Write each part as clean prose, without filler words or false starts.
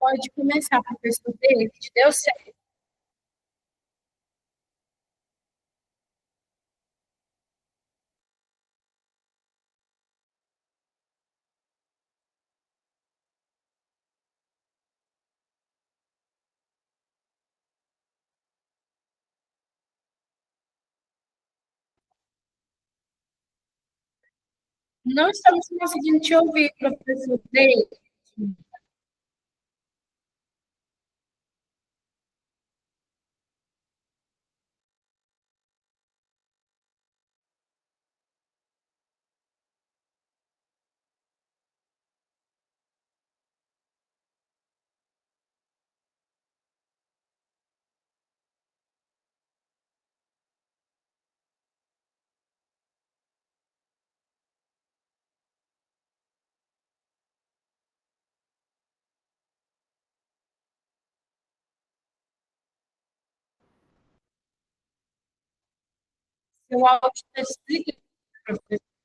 Pode começar, professor David, deu certo. Não estamos conseguindo te ouvir, professor David. Seu áudio está desligado, professor.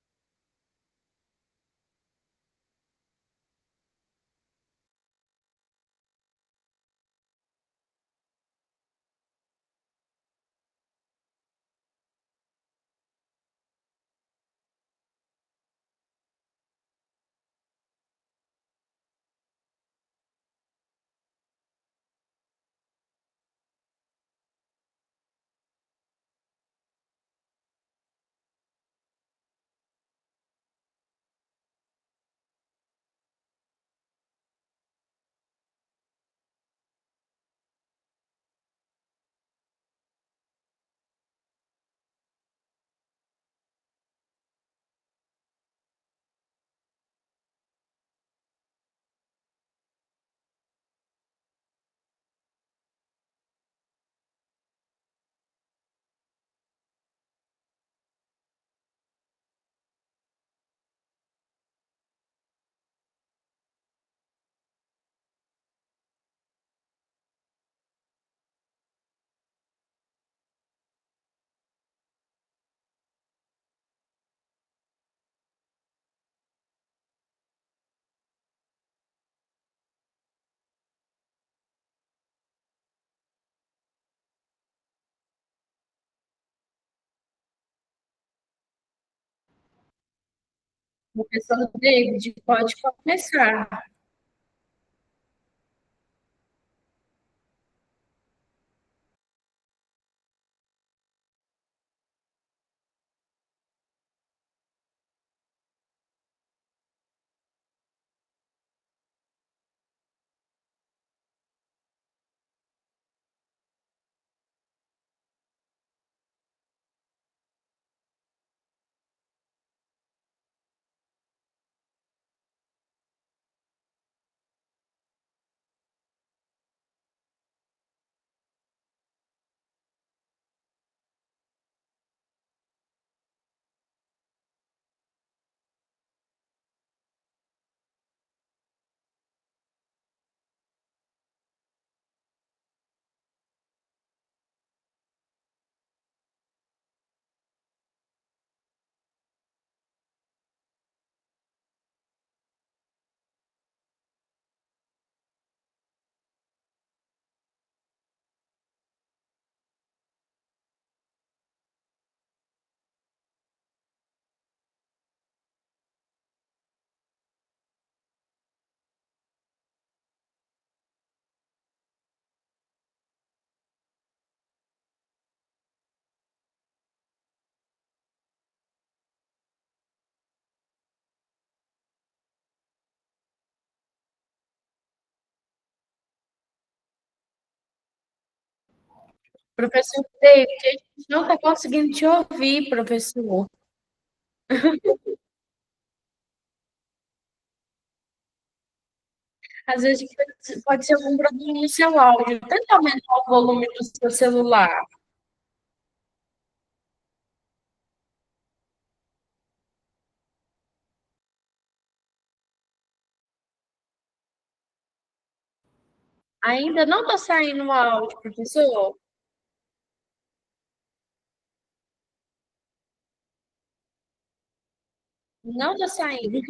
Professor David, pode começar. Professor David, a gente não está conseguindo te ouvir, professor. Às vezes pode ser algum problema no seu áudio. Tenta aumentar o volume do seu celular. Ainda não está saindo o áudio, professor. Não está saindo.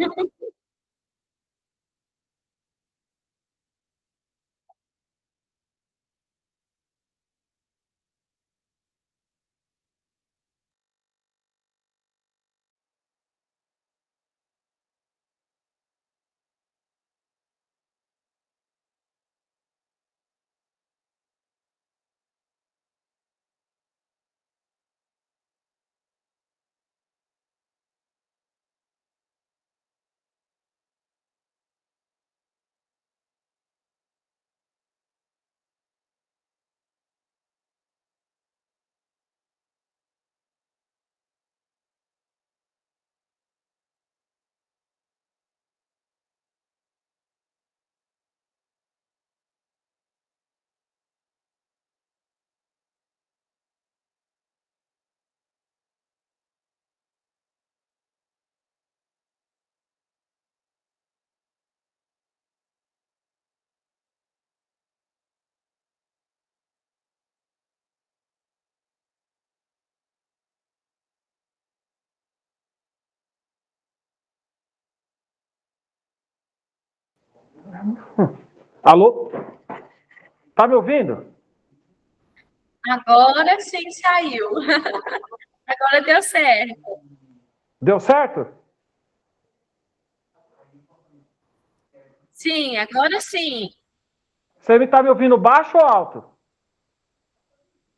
Alô? Tá me ouvindo? Agora sim saiu. Agora deu certo. Deu certo? Sim, agora sim. Você está me ouvindo baixo ou alto?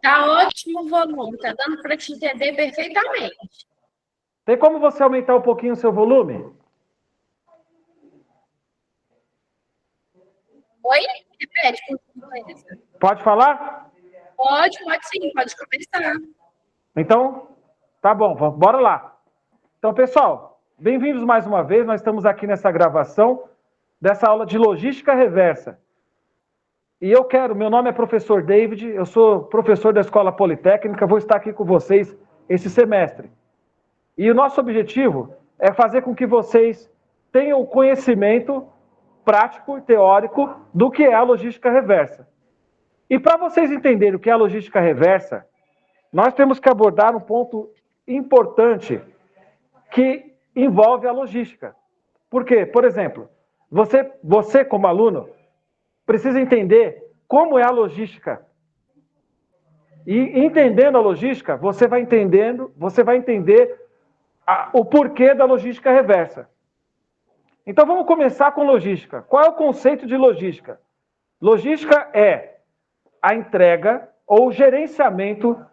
Tá ótimo o volume, tá dando para te entender perfeitamente. Tem como você aumentar um pouquinho o seu volume? Oi? Repete, por gentileza. Pode falar? Pode sim, pode começar. Então, tá bom, bora lá. Então, pessoal, bem-vindos mais uma vez. Nós estamos aqui nessa gravação dessa aula de logística reversa. E meu nome é professor David, eu sou professor da Escola Politécnica, vou estar aqui com vocês esse semestre. E o nosso objetivo é fazer com que vocês tenham conhecimento prático e teórico do que é a logística reversa. E para vocês entenderem o que é a logística reversa, nós temos que abordar um ponto importante que envolve a logística. Por quê? Por exemplo, você como aluno, precisa entender como é a logística. E entendendo a logística, você vai entender o porquê da logística reversa. Então vamos começar com logística. Qual é o conceito de logística? Logística é a entrega ou o gerenciamento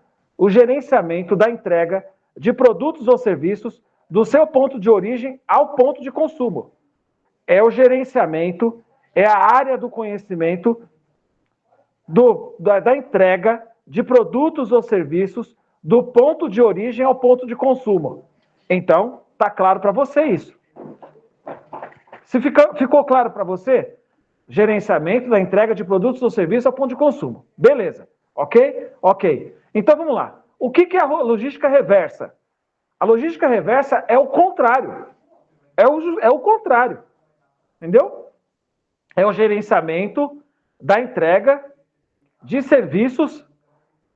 da entrega de produtos ou serviços do seu ponto de origem ao ponto de consumo. É o gerenciamento, é a área do conhecimento da entrega de produtos ou serviços do ponto de origem ao ponto de consumo. Então, está claro para você isso. Se ficou claro para você? Gerenciamento da entrega de produtos ou serviços ao ponto de consumo. Beleza. Ok? Ok. Então vamos lá. O que é a logística reversa? A logística reversa é o contrário. É o contrário. Entendeu? É o gerenciamento da entrega de serviços,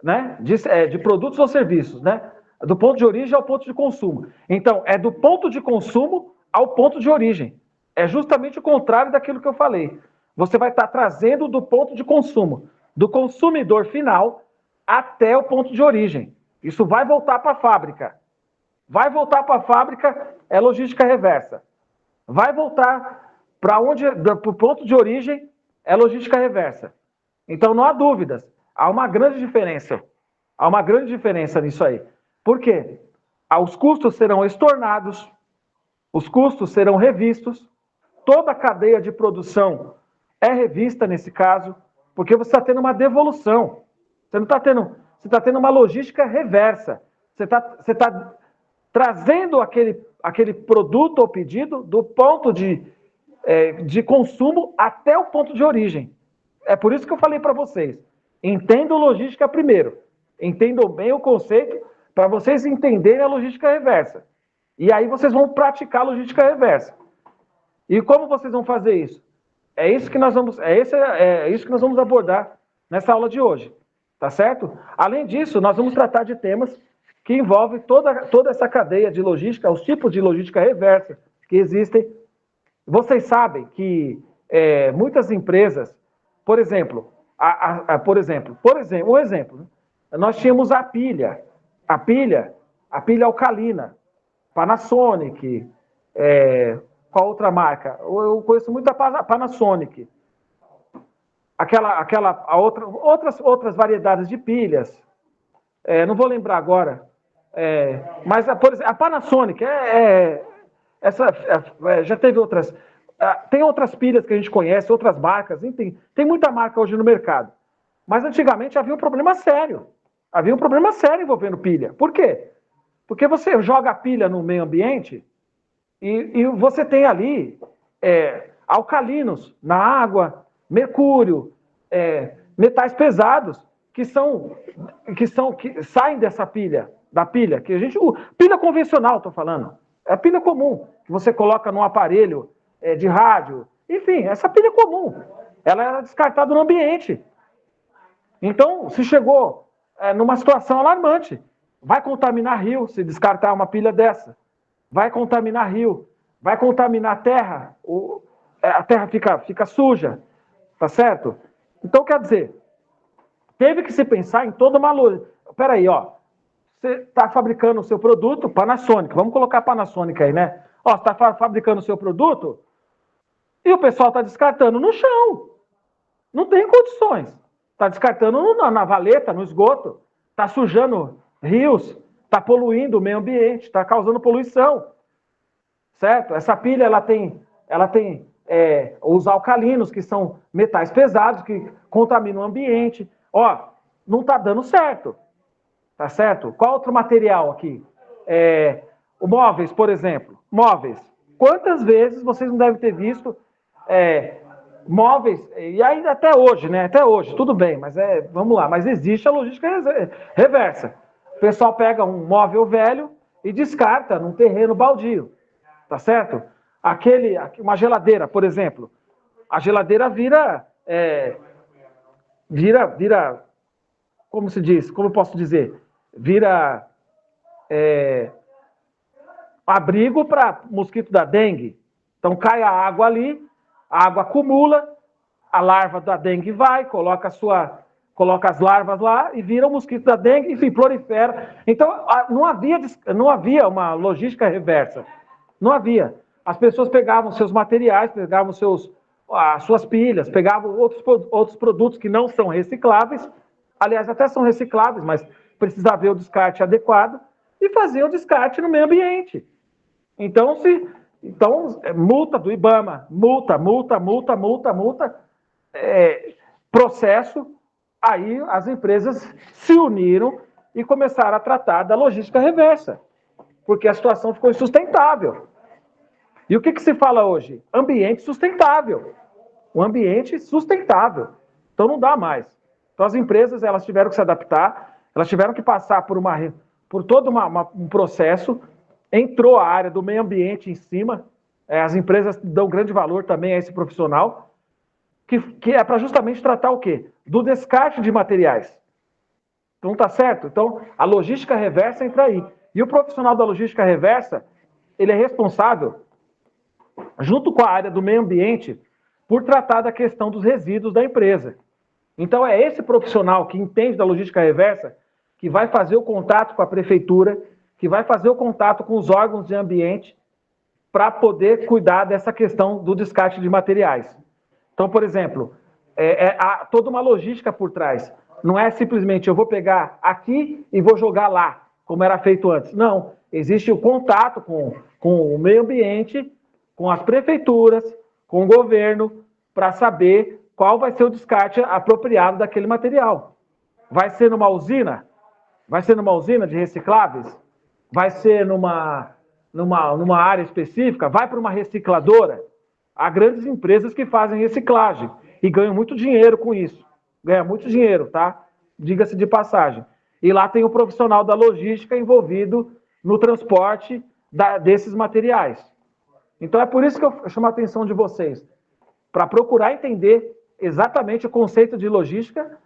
né? De produtos ou serviços, né? Do ponto de origem ao ponto de consumo. Então, é do ponto de consumo ao ponto de origem. É justamente o contrário daquilo que eu falei. Você vai estar trazendo do ponto de consumo, do consumidor final até o ponto de origem. Isso vai voltar para a fábrica. Vai voltar para a fábrica, é logística reversa. Vai voltar para o ponto de origem, é logística reversa. Então não há dúvidas. Há uma grande diferença. Há uma grande diferença nisso aí. Por quê? Os custos serão estornados, os custos serão revistos, toda a cadeia de produção é revista nesse caso, porque você está tendo uma devolução. Você não está tendo. Você está tendo uma logística reversa. Você está trazendo aquele produto ou pedido do ponto de consumo até o ponto de origem. É por isso que eu falei para vocês. Entendam logística primeiro. Entendam bem o conceito para vocês entenderem a logística reversa. E aí vocês vão praticar a logística reversa. E como vocês vão fazer isso? É isso que nós vamos abordar nessa aula de hoje. Tá certo? Além disso, nós vamos tratar de temas que envolvem toda essa cadeia de logística, os tipos de logística reversa que existem. Vocês sabem que muitas empresas, por exemplo, um exemplo, né? Nós tínhamos a pilha alcalina, Panasonic, qual outra marca? Eu conheço muito a Panasonic, outras variedades de pilhas, não vou lembrar agora, mas por exemplo, a Panasonic já teve outras. Tem outras pilhas que a gente conhece, outras marcas, enfim, tem muita marca hoje no mercado. Mas antigamente havia um problema sério. Havia um problema sério envolvendo pilha. Por quê? Porque você joga a pilha no meio ambiente e você tem ali alcalinos na água, mercúrio, metais pesados que saem dessa pilha, pilha convencional, estou falando. É a pilha comum, que você coloca num aparelho de rádio. Enfim, essa pilha comum. Ela era descartada no ambiente. Então, se chegou numa situação alarmante. Vai contaminar rio se descartar uma pilha dessa. Vai contaminar rio. Vai contaminar terra. a terra fica suja, tá certo? Então, quer dizer, teve que se pensar em toda uma lógica. Peraí, ó, você está fabricando o seu produto, Panasonic, vamos colocar Panasonic aí, né? Ó, você está fabricando o seu produto e o pessoal está descartando no chão. Não tem condições. Está descartando na valeta, no esgoto, está sujando rios, está poluindo o meio ambiente, está causando poluição, certo? Essa pilha, ela tem os alcalinos, que são metais pesados, que contaminam o ambiente. Ó, não está dando certo, tá certo? Qual outro material aqui? O móveis, por exemplo. Móveis. Quantas vezes vocês não devem ter visto móveis, e ainda até hoje, né? Até hoje, tudo bem, mas vamos lá, mas existe a logística reversa. O pessoal pega um móvel velho e descarta num terreno baldio, tá certo? Uma geladeira, por exemplo. A geladeira vira, como se diz, como eu posso dizer? Vira abrigo para mosquito da dengue. Então cai a água ali, a água acumula, a larva da dengue vai, coloca as larvas lá e vira o mosquito da dengue, enfim, prolifera. Então, não havia uma logística reversa. Não havia. As pessoas pegavam seus materiais, pegavam as suas pilhas, pegavam outros produtos que não são recicláveis, aliás, até são recicláveis, mas precisa haver o descarte adequado, e faziam o descarte no meio ambiente. Então, multa do IBAMA, multa, processo, aí as empresas se uniram e começaram a tratar da logística reversa, porque a situação ficou insustentável. E o que se fala hoje? Ambiente sustentável. O ambiente sustentável. Então não dá mais. Então as empresas, elas tiveram que se adaptar, elas tiveram que passar por todo um processo. Entrou a área do meio ambiente em cima, as empresas dão grande valor também a esse profissional, que é para justamente tratar o quê? Do descarte de materiais. Então tá certo? Então a logística reversa entra aí. E o profissional da logística reversa, ele é responsável, junto com a área do meio ambiente, por tratar da questão dos resíduos da empresa. Então é esse profissional que entende da logística reversa que vai fazer o contato com a prefeitura, que vai fazer o contato com os órgãos de ambiente para poder cuidar dessa questão do descarte de materiais. Então, por exemplo, há toda uma logística por trás. Não é simplesmente eu vou pegar aqui e vou jogar lá, como era feito antes. Não, existe o contato com o meio ambiente, com as prefeituras, com o governo, para saber qual vai ser o descarte apropriado daquele material. Vai ser numa usina? Vai ser numa usina de recicláveis? Vai ser numa área específica? Vai para uma recicladora? Há grandes empresas que fazem reciclagem e ganham muito dinheiro com isso. Ganha muito dinheiro, tá? Diga-se de passagem. E lá tem o profissional da logística envolvido no transporte desses materiais. Então é por isso que eu chamo a atenção de vocês, para procurar entender exatamente o conceito de logística,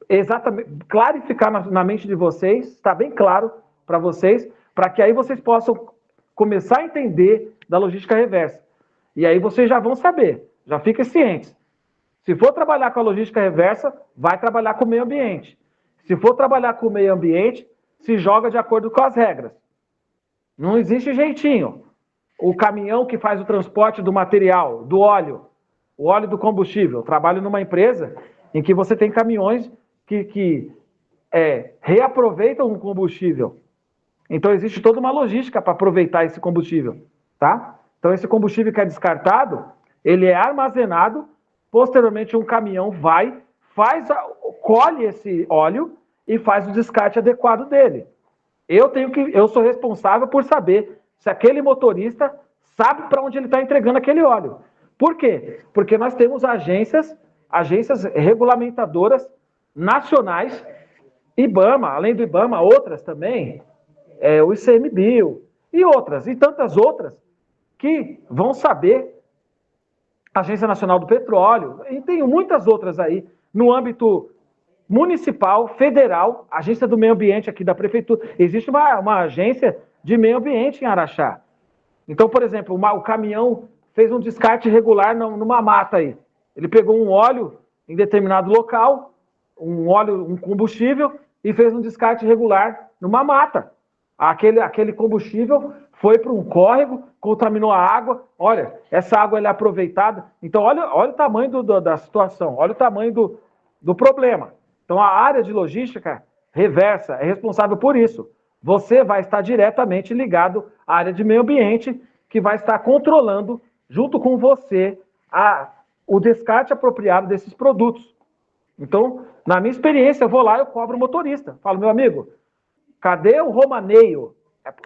exatamente clarificar na mente de vocês, está bem claro para vocês, para que aí vocês possam começar a entender da logística reversa. E aí vocês já vão saber, já fiquem cientes. Se for trabalhar com a logística reversa, vai trabalhar com o meio ambiente. Se for trabalhar com o meio ambiente, se joga de acordo com as regras. Não existe jeitinho. O caminhão que faz o transporte do material, do óleo, o óleo do combustível. Eu trabalho numa empresa em que você tem caminhões que reaproveitam o combustível. Então existe toda uma logística para aproveitar esse combustível, tá? Então esse combustível que é descartado, ele é armazenado, posteriormente um caminhão colhe esse óleo e faz o descarte adequado dele. Eu sou responsável por saber se aquele motorista sabe para onde ele está entregando aquele óleo. Por quê? Porque nós temos agências regulamentadoras nacionais, IBAMA, além do IBAMA, outras também, o ICMBio e outras, e tantas outras, que vão saber, Agência Nacional do Petróleo, e tem muitas outras aí, no âmbito municipal, federal, Agência do Meio Ambiente aqui da Prefeitura. Existe uma agência de meio ambiente em Araxá. Então, por exemplo, o caminhão fez um descarte irregular numa mata aí. Ele pegou um óleo em determinado local, um combustível, e fez um descarte irregular numa mata. Aquele combustível foi para um córrego, contaminou a água. Olha, essa água ela é aproveitada. Então, olha o tamanho da situação, olha o tamanho do problema. Então, a área de logística reversa é responsável por isso. Você vai estar diretamente ligado à área de meio ambiente, que vai estar controlando, junto com você, o descarte apropriado desses produtos. Então, na minha experiência, eu vou lá e eu cobro o motorista. Falo, meu amigo, cadê o romaneio?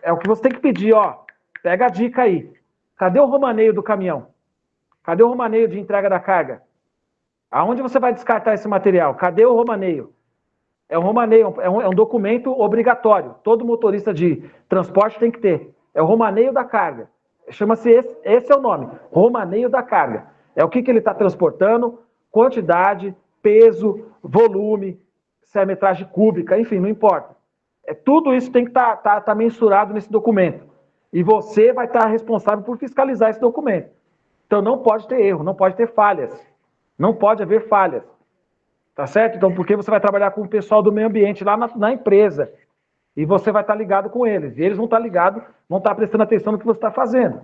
É o que você tem que pedir, ó. Pega a dica aí. Cadê o romaneio do caminhão? Cadê o romaneio de entrega da carga? Aonde você vai descartar esse material? Cadê o romaneio? É um romaneio, é um documento obrigatório. Todo motorista de transporte tem que ter. É o romaneio da carga. Chama-se esse é o nome, romaneio da carga. É o que ele está transportando, quantidade, peso, volume, se é metragem cúbica, enfim, não importa. Tudo isso tem que estar mensurado nesse documento. E você vai estar responsável por fiscalizar esse documento. Então não pode ter erro, não pode ter falhas. Não pode haver falhas. Tá certo? Então, porque você vai trabalhar com o pessoal do meio ambiente lá na empresa. E você vai estar ligado com eles. E eles vão estar ligados, vão estar prestando atenção no que você está fazendo.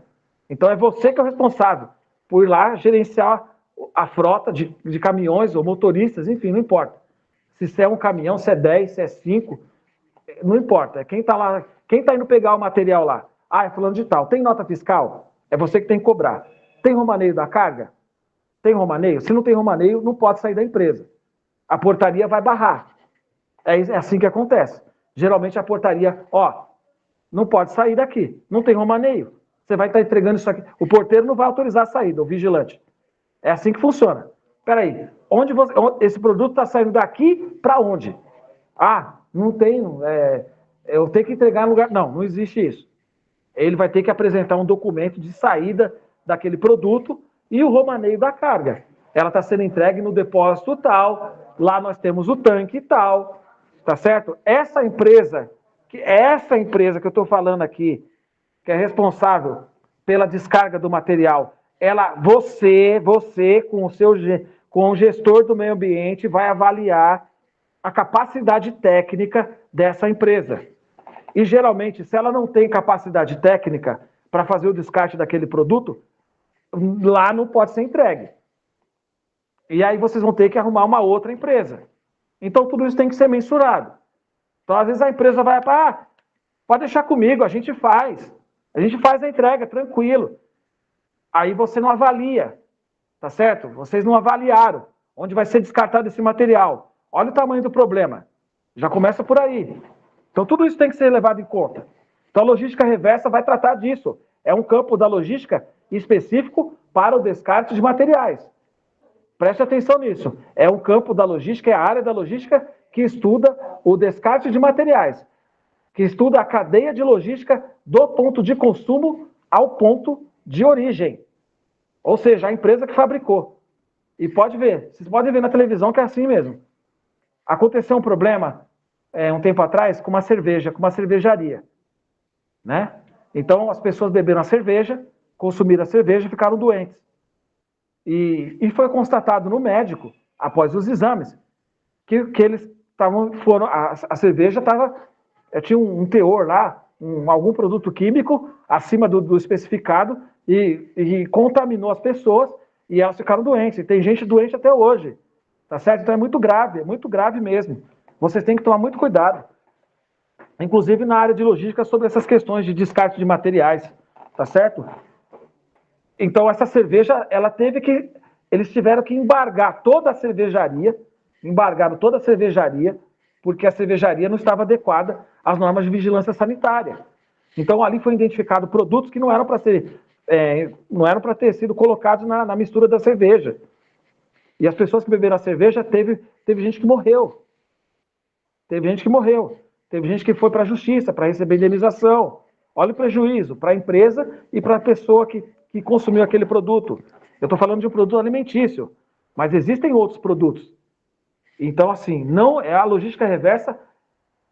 Então é você que é o responsável por ir lá gerenciar a frota de caminhões ou motoristas, enfim, não importa. Se é um caminhão, se é 10, se é 5, não importa. É quem está lá, quem está indo pegar o material lá. Ah, é fulano de tal. Tem nota fiscal? É você que tem que cobrar. Tem romaneio da carga? Tem romaneio? Se não tem romaneio, não pode sair da empresa. A portaria vai barrar. É assim que acontece. Geralmente a portaria, não pode sair daqui. Não tem romaneio. Você vai estar entregando isso aqui. O porteiro não vai autorizar a saída, o vigilante. É assim que funciona. Espera aí, esse produto está saindo daqui para onde? Não tem, eu tenho que entregar no lugar. Não existe isso. Ele vai ter que apresentar um documento de saída daquele produto e o romaneio da carga. Ela está sendo entregue no depósito tal, lá nós temos o tanque tal, tá certo? Essa empresa que eu estou falando aqui, que é responsável pela descarga do material, você com o gestor do meio ambiente, vai avaliar a capacidade técnica dessa empresa. E geralmente, se ela não tem capacidade técnica para fazer o descarte daquele produto, lá não pode ser entregue. E aí vocês vão ter que arrumar uma outra empresa. Então tudo isso tem que ser mensurado. Então às vezes a empresa vai para, pode deixar comigo, a gente faz a entrega, tranquilo. Aí você não avalia, tá certo? Vocês não avaliaram onde vai ser descartado esse material. Olha o tamanho do problema. Já começa por aí. Então tudo isso tem que ser levado em conta. Então a logística reversa vai tratar disso. É um campo da logística específico para o descarte de materiais. Preste atenção nisso. É um campo da logística, é a área da logística que estuda o descarte de materiais, que estuda a cadeia de logística do ponto de consumo ao ponto de origem. Ou seja, a empresa que fabricou. E vocês podem ver na televisão que é assim mesmo. Aconteceu um problema um tempo atrás com uma cervejaria, né? Então as pessoas beberam a cerveja, consumiram a cerveja e ficaram doentes. E foi constatado no médico, após os exames, que eles a cerveja tinha um teor lá, algum produto químico acima do especificado e contaminou as pessoas e elas ficaram doentes. E tem gente doente até hoje, tá certo? Então é muito grave mesmo. Vocês têm que tomar muito cuidado. Inclusive na área de logística sobre essas questões de descarte de materiais, tá certo? Então essa cerveja, eles tiveram que embargar toda a cervejaria, porque a cervejaria não estava adequada às normas de vigilância sanitária. Então ali foi identificado produtos que não eram para ter sido colocados na mistura da cerveja. E as pessoas que beberam a cerveja, teve gente que morreu. Teve gente que foi para a justiça para receber indenização. Olha o prejuízo para a empresa e para a pessoa que consumiu aquele produto. Eu estou falando de um produto alimentício, mas existem outros produtos. Então, assim, não é a logística reversa.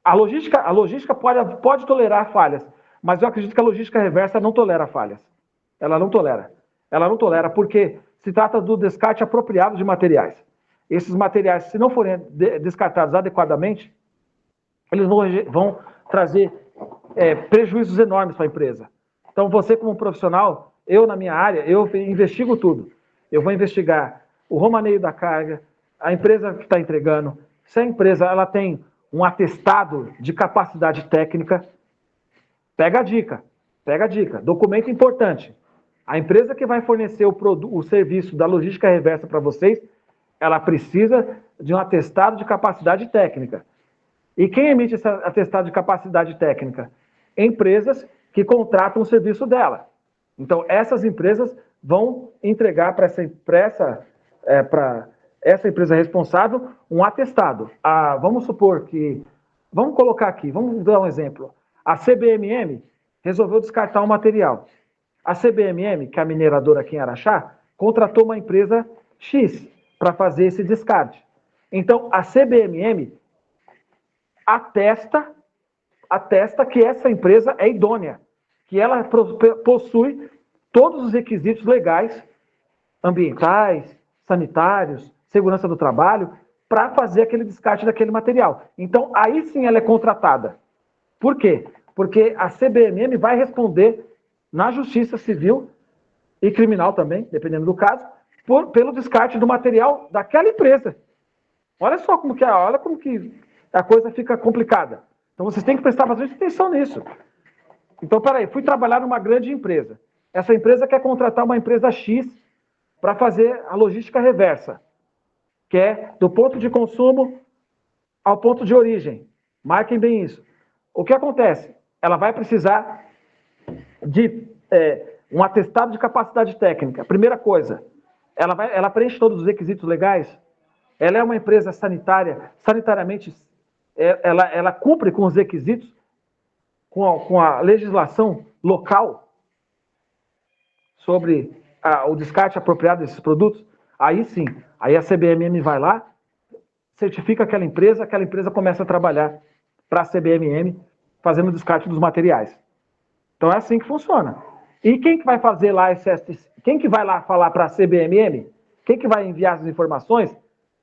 A logística pode tolerar falhas, mas eu acredito que a logística reversa não tolera falhas. Ela não tolera. Ela não tolera, porque se trata do descarte apropriado de materiais. Esses materiais, se não forem descartados adequadamente, eles vão trazer prejuízos enormes para a empresa. Então, você como profissional, eu na minha área, eu investigo tudo. Eu vou investigar o romaneio da carga, a empresa que está entregando, se a empresa ela tem um atestado de capacidade técnica, pega a dica, documento importante. A empresa que vai fornecer o serviço da logística reversa para vocês, ela precisa de um atestado de capacidade técnica. E quem emite esse atestado de capacidade técnica? Empresas que contratam o serviço dela. Então, essas empresas vão entregar para essa empresa responsável um atestado. Vamos supor que... Vamos colocar aqui, vamos dar um exemplo. A CBMM resolveu descartar um material. A CBMM, que é a mineradora aqui em Araxá, contratou uma empresa X para fazer esse descarte. Então, a CBMM atesta que essa empresa é idônea, que ela possui todos os requisitos legais, ambientais, sanitários, segurança do trabalho, para fazer aquele descarte daquele material. Então, aí sim ela é contratada. Por quê? Porque a CBMM vai responder na Justiça Civil e Criminal também, dependendo do caso, pelo descarte do material daquela empresa. Olha só como que a coisa fica complicada. Então vocês têm que prestar bastante atenção nisso. Então, peraí, fui trabalhar numa grande empresa. Essa empresa quer contratar uma empresa X para fazer a logística reversa, que é do ponto de consumo ao ponto de origem. Marquem bem isso. O que acontece? Ela vai precisar de um atestado de capacidade técnica. Primeira coisa, ela preenche todos os requisitos legais. Ela é uma empresa sanitariamente, ela cumpre com os requisitos, com a legislação local sobre o descarte apropriado desses produtos. Aí sim, aí a CBMM vai lá, certifica aquela empresa começa a trabalhar para a CBMM, fazendo o descarte dos materiais. Então é assim que funciona. E quem que vai fazer lá quem que vai lá falar para a CBMM? Quem que vai enviar as informações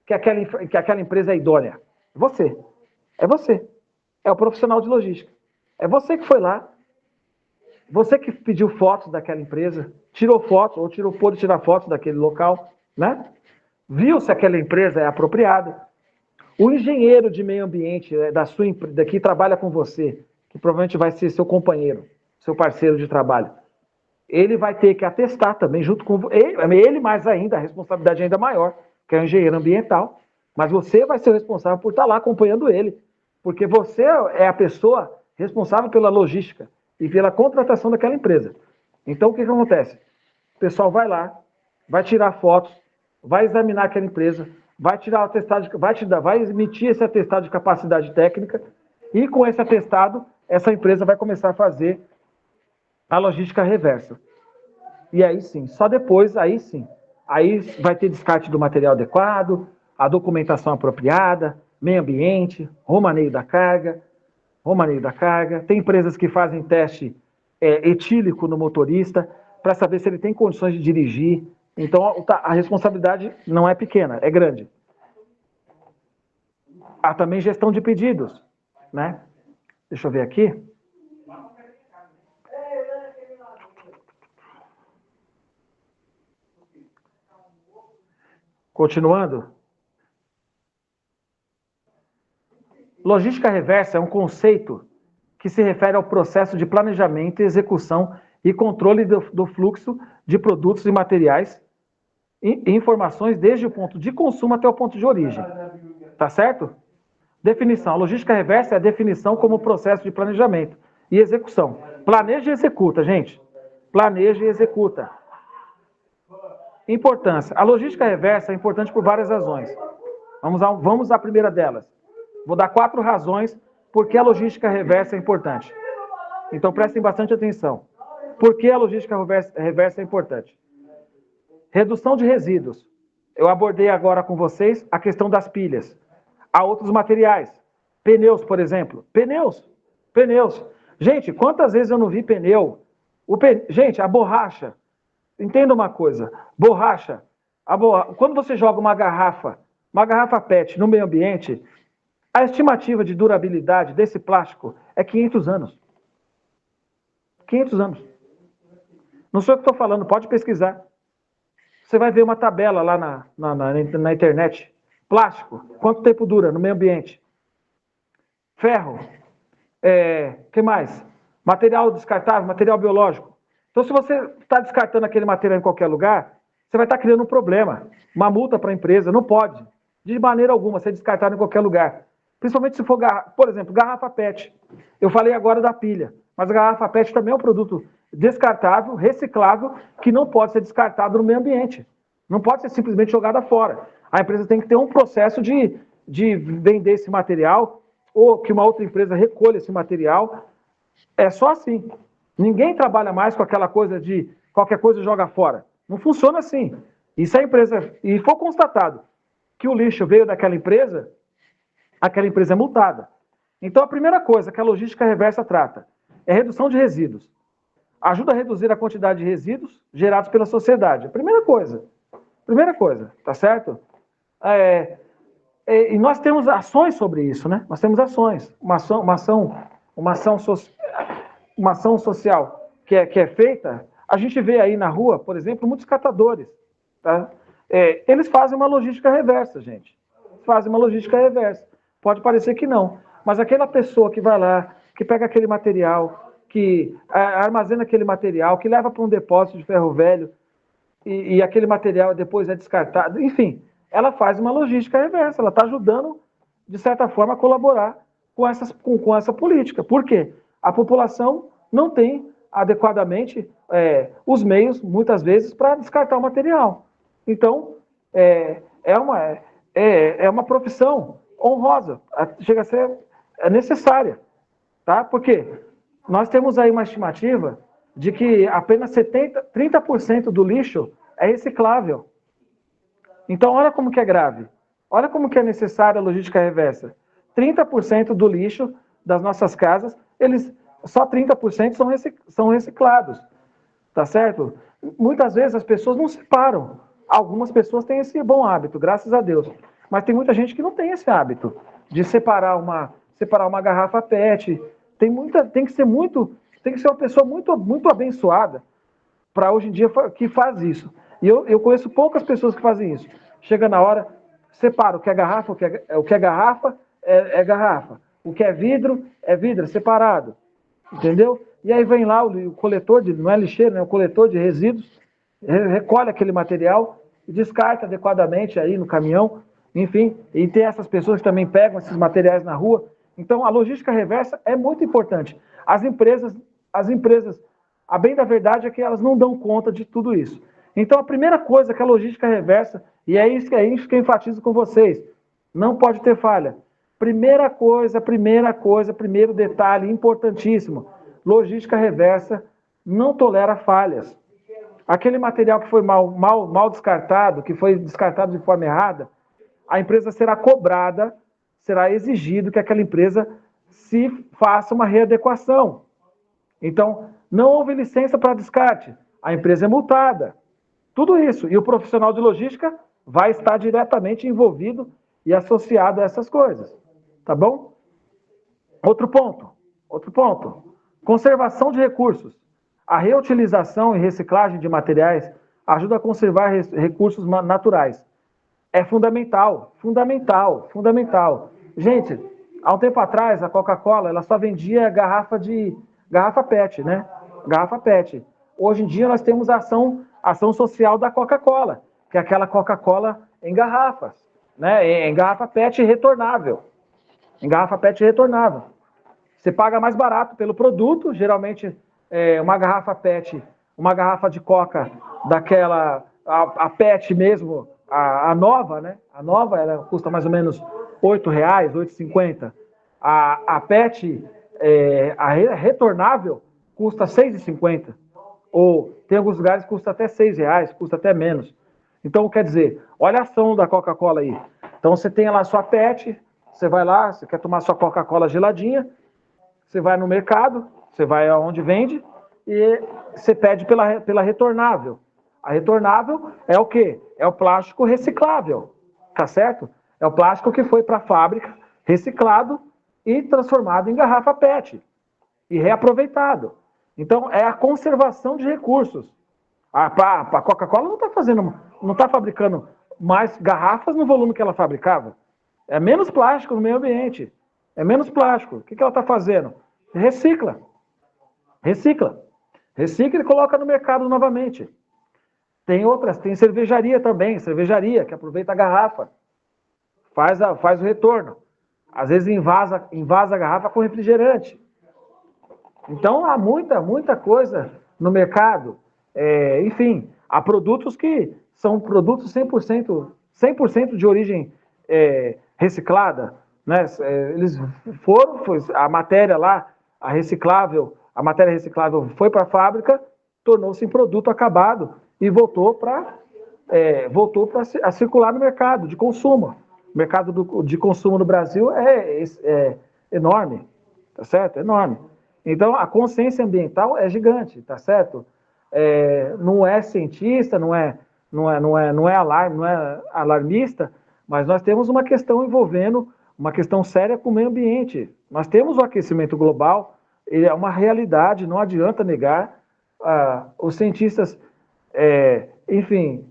que aquela empresa é idônea? Você. É você. É o profissional de logística. É você que foi lá, você que pediu fotos daquela empresa, tirou fotos, ou pôde tirar fotos daquele local, né? Viu se aquela empresa é apropriada. O engenheiro de meio ambiente da sua empresa, que trabalha com você, que provavelmente vai ser seu companheiro, seu parceiro de trabalho, ele vai ter que atestar também, junto com ele mais ainda, a responsabilidade ainda maior, que é o engenheiro ambiental, mas você vai ser o responsável por estar lá acompanhando ele, porque você é a pessoa responsável pela logística e pela contratação daquela empresa. Então, o que acontece? O pessoal vai lá, vai tirar fotos, vai examinar aquela empresa, vai tirar o atestado, vai emitir esse atestado de capacidade técnica, e com esse atestado, essa empresa vai começar a fazer a logística reversa. E aí sim, só depois, aí sim, aí vai ter descarte do material adequado, a documentação apropriada, meio ambiente, romaneio da carga. Tem empresas que fazem teste etílico no motorista para saber se ele tem condições de dirigir. Então, a responsabilidade não é pequena, é grande. Há também gestão de pedidos, né? Deixa eu ver aqui. Continuando. Logística reversa é um conceito que se refere ao processo de planejamento, execução e controle do fluxo de produtos e materiais e informações desde o ponto de consumo até o ponto de origem. Tá certo? Definição. A logística reversa é a definição como processo de planejamento e execução. Planeja e executa, gente. Planeja e executa. Importância. A logística reversa é importante por várias razões. Vamos à primeira delas. Vou dar 4 razões por que a logística reversa é importante. Então prestem bastante atenção. Por que a logística reversa é importante? Redução de resíduos. Eu abordei agora com vocês a questão das pilhas. Há outros materiais. Pneus, por exemplo. Pneus. Gente, quantas vezes eu não vi pneu? Gente, a borracha. Entenda uma coisa, borracha, quando você joga uma garrafa PET no meio ambiente, a estimativa de durabilidade desse plástico é 500 anos. 500 anos. Não sou eu que estou falando, pode pesquisar. Você vai ver uma tabela lá na internet. Plástico, quanto tempo dura no meio ambiente? Ferro, que mais? Material descartável, material biológico. Então, se você está descartando aquele material em qualquer lugar, você vai estar criando um problema, uma multa para a empresa. Não pode, de maneira alguma, ser descartado em qualquer lugar. Principalmente se for, por exemplo, garrafa PET. Eu falei agora da pilha, mas a garrafa PET também é um produto descartável, reciclável, que não pode ser descartado no meio ambiente. Não pode ser simplesmente jogada fora. A empresa tem que ter um processo de vender esse material, ou que uma outra empresa recolha esse material. É só assim. Ninguém trabalha mais com aquela coisa de qualquer coisa joga fora. Não funciona assim. E se a empresa, e for constatado que o lixo veio daquela empresa, aquela empresa é multada. Então, a primeira coisa que a logística reversa trata é redução de resíduos. Ajuda a reduzir a quantidade de resíduos gerados pela sociedade. Primeira coisa, tá certo? E nós temos ações sobre isso, né? Nós temos ações. Uma ação social que é feita, a gente vê aí na rua, por exemplo, muitos catadores. Tá? Eles fazem uma logística reversa, gente. Fazem uma logística reversa. Pode parecer que não, mas aquela pessoa que vai lá, que pega aquele material, que armazena aquele material, que leva para um depósito de ferro velho, e aquele material depois é descartado, enfim, ela faz uma logística reversa, ela está ajudando, de certa forma, a colaborar com essa política. Por quê? A população não tem adequadamente os meios, muitas vezes, para descartar o material. Então, é uma profissão honrosa, chega a ser necessária, tá? Por quê? Nós temos aí uma estimativa de que apenas 30% do lixo é reciclável. Então, olha como que é grave. Olha como que é necessária a logística reversa. 30% do lixo das nossas casas, só 30% são reciclados. Tá certo? Muitas vezes as pessoas não separam. Algumas pessoas têm esse bom hábito, graças a Deus. Mas tem muita gente que não tem esse hábito de separar uma garrafa PET. Tem que ser uma pessoa muito abençoada para hoje em dia que faz isso. E eu conheço poucas pessoas que fazem isso. Chega na hora, separa o que é garrafa, o que é garrafa é garrafa. O que é vidro, é separado. Entendeu? E aí vem lá o coletor, não é lixeiro, né? O coletor de resíduos, recolhe aquele material e descarta adequadamente aí no caminhão. Enfim, e tem essas pessoas que também pegam esses materiais na rua. Então, a logística reversa é muito importante. As empresas, a bem da verdade é que elas não dão conta de tudo isso. Então, a primeira coisa que a logística reversa, e é isso que eu enfatizo com vocês, não pode ter falha. Primeiro detalhe importantíssimo, logística reversa não tolera falhas. Aquele material que foi mal descartado, que foi descartado de forma errada, a empresa será cobrada, será exigido que aquela empresa se faça uma readequação. Então, não houve licença para descarte, a empresa é multada. Tudo isso. E o profissional de logística vai estar diretamente envolvido e associado a essas coisas. Tá bom? Outro ponto. Conservação de recursos. A reutilização e reciclagem de materiais ajuda a conservar recursos naturais. É fundamental. Gente, há um tempo atrás, a Coca-Cola ela só vendia garrafa PET, né? Garrafa PET. Hoje em dia nós temos a ação social da Coca-Cola, que é aquela Coca-Cola em garrafas, né? Em garrafa PET retornável. Você paga mais barato pelo produto, geralmente uma garrafa PET, uma garrafa de Coca, daquela, a PET mesmo, a nova, né? A nova ela custa mais ou menos R$8, R$8,50. A PET, a retornável, custa R$6,50. Ou tem alguns lugares que custa até R$6, custa até menos. Então, quer dizer, olha a ação da Coca-Cola aí. Então, você tem lá a sua PET, você vai lá, você quer tomar sua Coca-Cola geladinha, você vai no mercado, você vai aonde vende e você pede pela retornável. A retornável é o quê? É o plástico reciclável, tá certo? É o plástico que foi para a fábrica, reciclado e transformado em garrafa PET e reaproveitado. Então, é a conservação de recursos. A Coca-Cola não está fabricando mais garrafas no volume que ela fabricava. É menos plástico no meio ambiente. É menos plástico. O que ela está fazendo? Recicla. Recicla. Recicla e coloca no mercado novamente. Tem outras, tem cervejaria também, cervejaria que aproveita a garrafa, faz o retorno. Às vezes invasa a garrafa com refrigerante. Então há muita coisa no mercado. Enfim, há produtos que são produtos 100% de origem reciclada. Né? Eles a matéria lá, a matéria reciclável foi para a fábrica, tornou-se em produto acabado e voltou a circular no mercado de consumo. O mercado de consumo no Brasil é enorme, tá certo? Enorme. Então, a consciência ambiental é gigante, tá certo? Não é cientista, não é alarmista, mas nós temos uma questão envolvendo uma questão séria com o meio ambiente. Nós temos o aquecimento global, ele é uma realidade, não adianta negar. Os cientistas, enfim,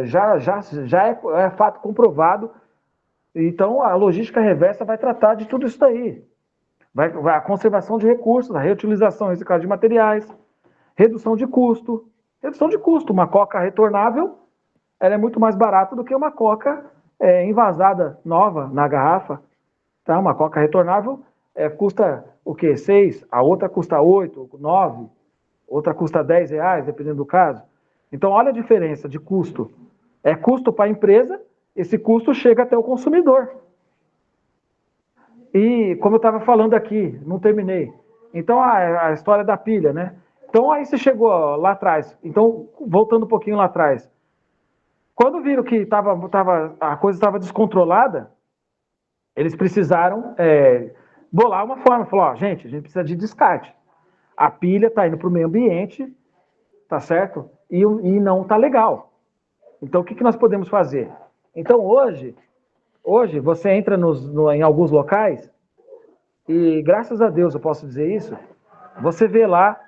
já é fato comprovado. Então, a logística reversa vai tratar de tudo isso daí. A conservação de recursos, a reutilização, reciclagem de materiais, redução de custo. Redução de custo. Uma coca retornável, ela é muito mais barata do que uma coca envasada nova na garrafa. Tá? Uma coca retornável custa o quê? 6, a outra custa 8, 9, outra custa R$10, dependendo do caso. Então, olha a diferença de custo. É custo para a empresa, esse custo chega até o consumidor. E, como eu estava falando aqui, não terminei. Então, a história da pilha, né? Então, aí você chegou lá atrás. Então, voltando um pouquinho lá atrás. Quando viram que a coisa estava descontrolada, eles precisaram bolar uma forma. Falou, gente, a gente precisa de descarte. A pilha está indo para o meio ambiente, tá certo? E não está legal. Então, o que nós podemos fazer? Então, hoje você entra em alguns locais e, graças a Deus, eu posso dizer isso, você vê lá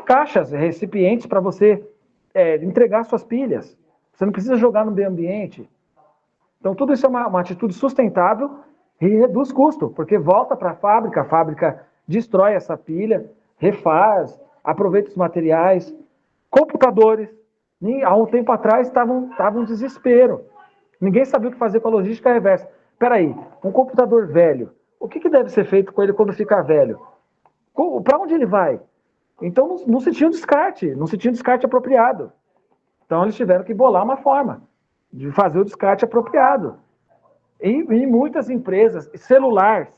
caixas, recipientes para você entregar suas pilhas. Você não precisa jogar no meio ambiente. Então, tudo isso é uma atitude sustentável e reduz custo, porque volta para a fábrica destrói essa pilha, refaz, aproveita os materiais. Computadores, há um tempo atrás estava um desespero. Ninguém sabia o que fazer com a logística reversa. Espera aí, um computador velho, o que deve ser feito com ele quando ficar velho? Para onde ele vai? Então não se tinha um descarte apropriado. Então eles tiveram que bolar uma forma de fazer o descarte apropriado. Em muitas empresas, celular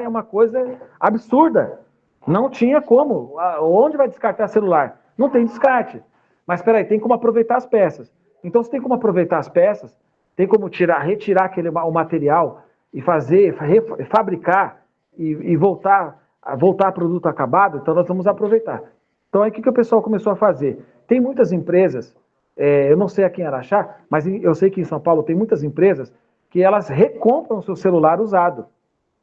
é uma coisa absurda. Não tinha como. Onde vai descartar celular? Não tem descarte. Mas espera aí, tem como aproveitar as peças. Então, se tem como aproveitar as peças, tem como retirar o material e fabricar e voltar a produto acabado, então nós vamos aproveitar. Então, aí o que o pessoal começou a fazer? Tem muitas empresas, eu não sei aqui em Araxá, mas eu sei que em São Paulo tem muitas empresas que elas recompram o seu celular usado.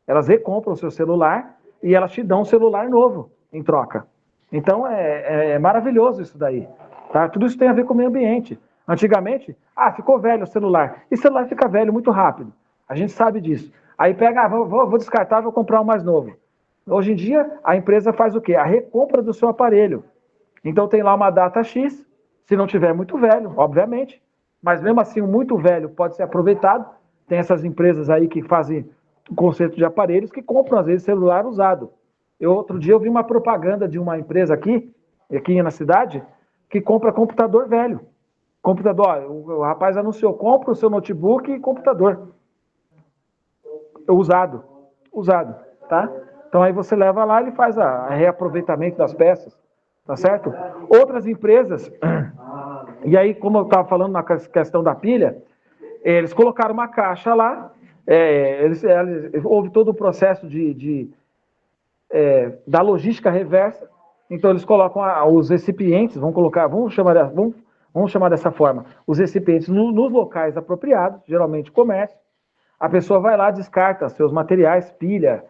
Elas recompram o seu celular e elas te dão um celular novo em troca. Então, é maravilhoso isso daí. Tá? Tudo isso tem a ver com o meio ambiente. Antigamente, ficou velho o celular. E o celular fica velho muito rápido. A gente sabe disso. Aí pega, vou descartar, vou comprar um mais novo. Hoje em dia, a empresa faz o quê? A recompra do seu aparelho. Então tem lá uma data X, se não tiver muito velho, obviamente. Mas mesmo assim, o muito velho pode ser aproveitado. Tem essas empresas aí que fazem o conserto de aparelhos que compram, às vezes, celular usado. Outro dia eu vi uma propaganda de uma empresa aqui na cidade, que compra computador velho. Computador, o rapaz anunciou, compra o seu notebook e computador. Usado, tá? Então aí você leva lá, ele faz a reaproveitamento das peças, tá certo? Outras empresas, e aí como eu estava falando na questão da pilha, eles colocaram uma caixa lá, houve todo o processo da logística reversa. Então eles colocam os recipientes, vamos vamos chamar dessa forma, os recipientes nos locais apropriados, geralmente comércio, a pessoa vai lá, descarta seus materiais, pilha,